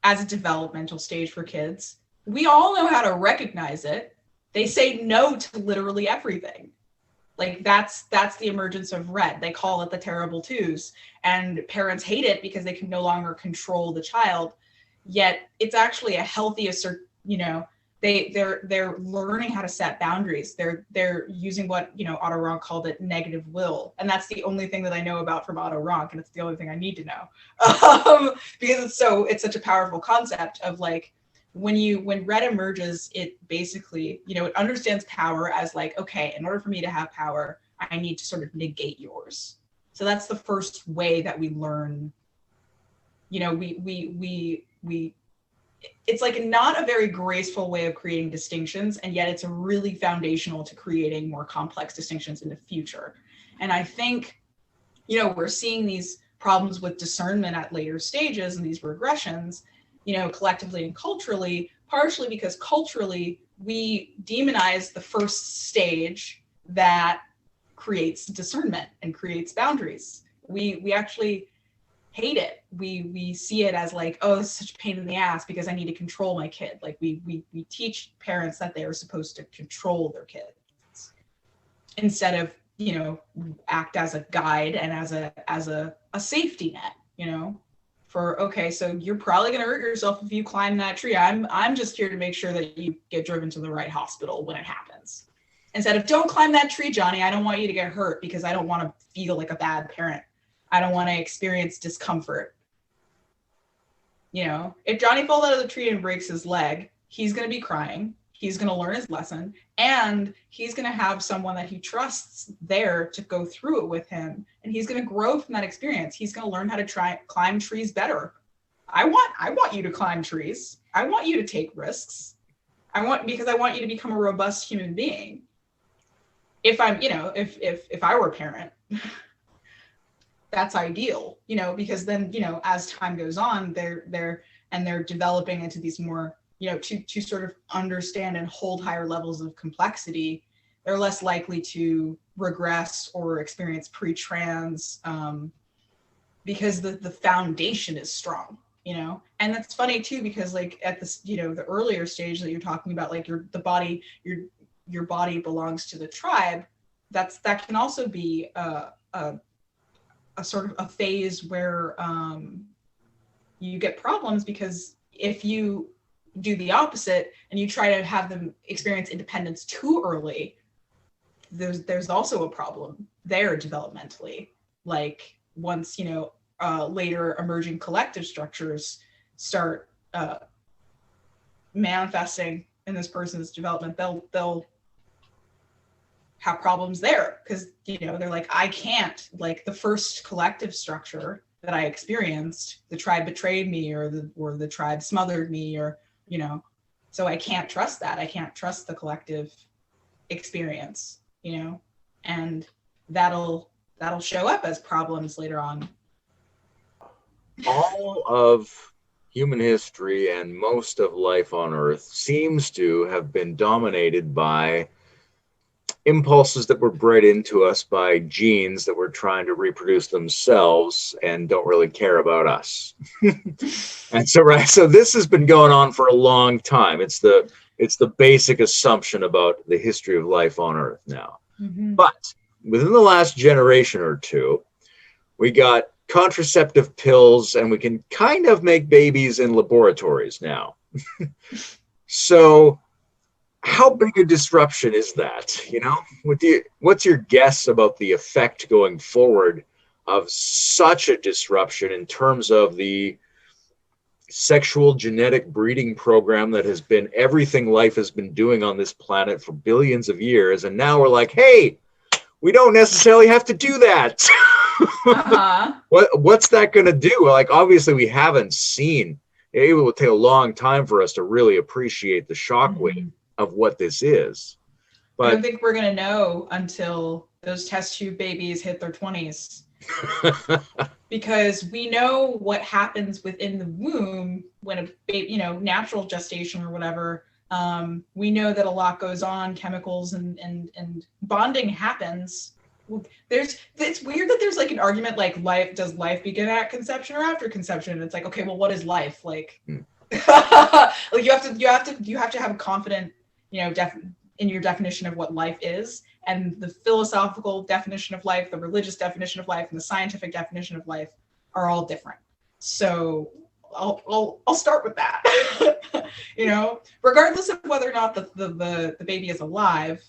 as a developmental stage for kids, we all know how to recognize it. They say no to literally everything. Like that's the emergence of red. They call it the terrible twos, and parents hate it because they can no longer control the child. Yet it's actually a healthy assert, you know, they're learning how to set boundaries. They're using what, you know, Otto Rank called it negative will. And that's the only thing that I know about from Otto Rank, and it's the only thing I need to know. Because it's such a powerful concept of like, when red emerges, it basically, you know, it understands power as like, okay, in order for me to have power, I need to sort of negate yours. So that's the first way that we learn, you know, we it's like not a very graceful way of creating distinctions, and yet it's a really foundational to creating more complex distinctions in the future. And I think, you know, we're seeing these problems with discernment at later stages and these regressions, you know, collectively and culturally, partially because culturally we demonize the first stage that creates discernment and creates boundaries. We actually hate it. We see it as like, oh, this is such a pain in the ass because I need to control my kid. Like we teach parents that they are supposed to control their kids instead of, you know, act as a guide and as a safety net, you know, for, okay, so you're probably going to hurt yourself if you climb that tree. I'm just here to make sure that you get driven to the right hospital when it happens. Instead of, don't climb that tree, Johnny. I don't want you to get hurt because I don't want to feel like a bad parent. I don't want to experience discomfort. You know, if Johnny falls out of the tree and breaks his leg, he's going to be crying. he's going to learn his lesson, and he's going to have someone that he trusts there to go through it with him, and he's going to grow from that experience. He's going to learn how to climb trees better. I want you to climb trees. I want you to take risks. Because I want you to become a robust human being. If I'm, if I were a parent, that's ideal, because then, as time goes on, they're developing into these more, to sort of understand and hold higher levels of complexity. They're less likely to regress or experience pre-trans, because the foundation is strong, and that's funny too, because like at this, the earlier stage that you're talking about, like your body belongs to the tribe. That can also be a sort of a phase where you get problems, because if you do the opposite and you try to have them experience independence too early, there's also a problem there developmentally. Like once later emerging collective structures start manifesting in this person's development, they'll have problems there, because they're like, I can't, like the first collective structure that I experienced, the tribe betrayed me, or the tribe smothered me, or so I can't trust that. I can't trust the collective experience, and that'll show up as problems later on. All of human history and most of life on Earth seems to have been dominated by impulses that were bred into us by genes that were trying to reproduce themselves and don't really care about us. And so this has been going on for a long time. It's the basic assumption about the history of life on Earth now. Mm-hmm. But within the last generation or two, we got contraceptive pills, and we can kind of make babies in laboratories now. So how big a disruption is that? What's your guess about the effect going forward of such a disruption in terms of the sexual genetic breeding program that has been everything life has been doing on this planet for billions of years, and now we're like, hey, we don't necessarily have to do that. Uh-huh. What's that going to do? Like, obviously we haven't seen. It will take a long time for us to really appreciate the shockwave of what this is. But I don't think we're going to know until those test tube babies hit their 20s. Because we know what happens within the womb when a baby, natural gestation or whatever. We know that a lot goes on, chemicals and bonding happens. It's weird that there's like an argument like, does life begin at conception or after conception? And it's like, okay, well, what is life? Like, like you have to have a confident, in your definition of what life is, and the philosophical definition of life, the religious definition of life, and the scientific definition of life are all different. So I'll start with that. Regardless of whether or not the baby is alive,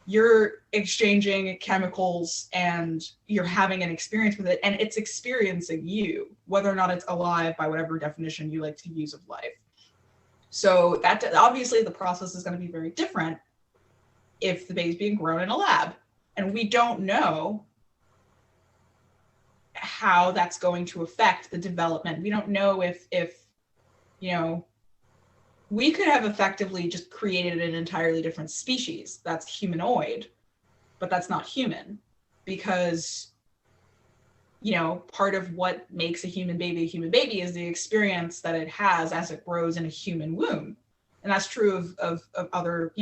you're exchanging chemicals and you're having an experience with it, and it's experiencing you, whether or not it's alive by whatever definition you like to use of life. So that obviously the process is going to be very different if the baby's being grown in a lab, and we don't know how that's going to affect the development. We don't know if we could have effectively just created an entirely different species that's humanoid, but that's not human, because part of what makes a human baby is the experience that it has as it grows in a human womb. And that's true of other,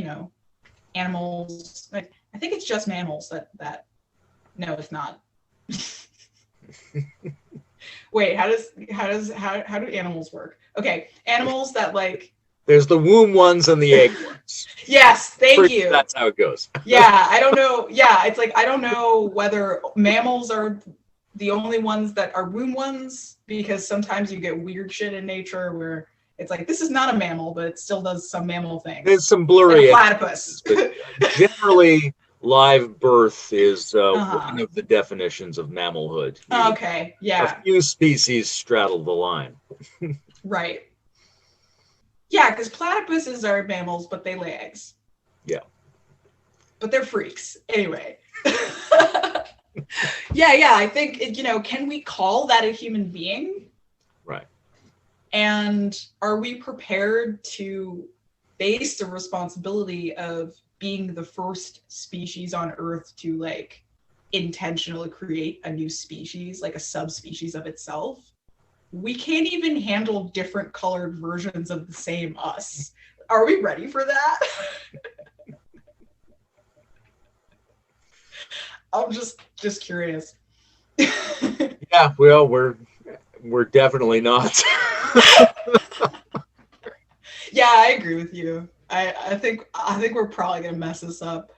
animals. I think it's just mammals that no, it's not. Wait, how do animals work? Okay, animals that like, there's the womb ones and the egg ones. Yes, thank you. That's how it goes. Yeah, I don't know. Yeah, it's like, I don't know whether mammals are the only ones that are womb ones, because sometimes you get weird shit in nature where it's like, this is not a mammal, but it still does some mammal things. There's some blurry platypus. But generally, live birth is one of the definitions of mammalhood. Okay, yeah. A few species straddle the line. Right. Yeah, because platypuses are mammals, but they lay eggs. Yeah. But they're freaks. Anyway. Yeah, I think, can we call that a human being? Right. And are we prepared to face the responsibility of being the first species on Earth to like intentionally create a new species, like a subspecies of itself? We can't even handle different colored versions of the same us. Are we ready for that? I'm just curious. Yeah, well, we're definitely not. Yeah, I agree with you. I think we're probably gonna mess this up.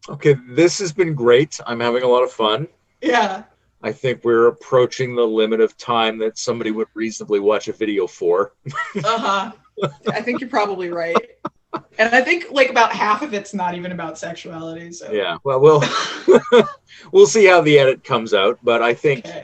Okay, this has been great. I'm having a lot of fun. Yeah. I think we're approaching the limit of time that somebody would reasonably watch a video for. Uh-huh. I think you're probably right. And I think like about half of it's not even about sexuality. So yeah, well, we'll see how the edit comes out. But I think okay.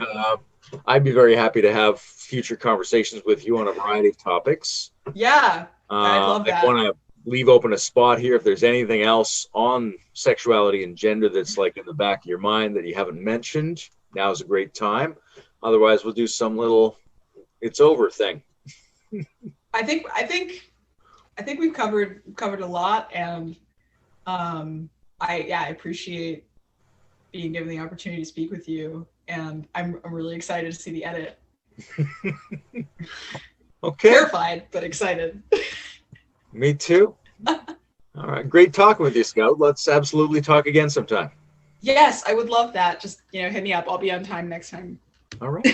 I'd be very happy to have future conversations with you on a variety of topics. Yeah, I'd love that. I want to leave open a spot here if there's anything else on sexuality and gender that's like in the back of your mind that you haven't mentioned. Now's a great time. Otherwise, we'll do some little "it's over" thing. I think we've covered a lot, and I appreciate being given the opportunity to speak with you, and I'm really excited to see the edit. Okay. Terrified, but excited. Me too. All right. Great talking with you, Scout. Let's absolutely talk again sometime. Yes, I would love that. Just, hit me up. I'll be on time next time. All right.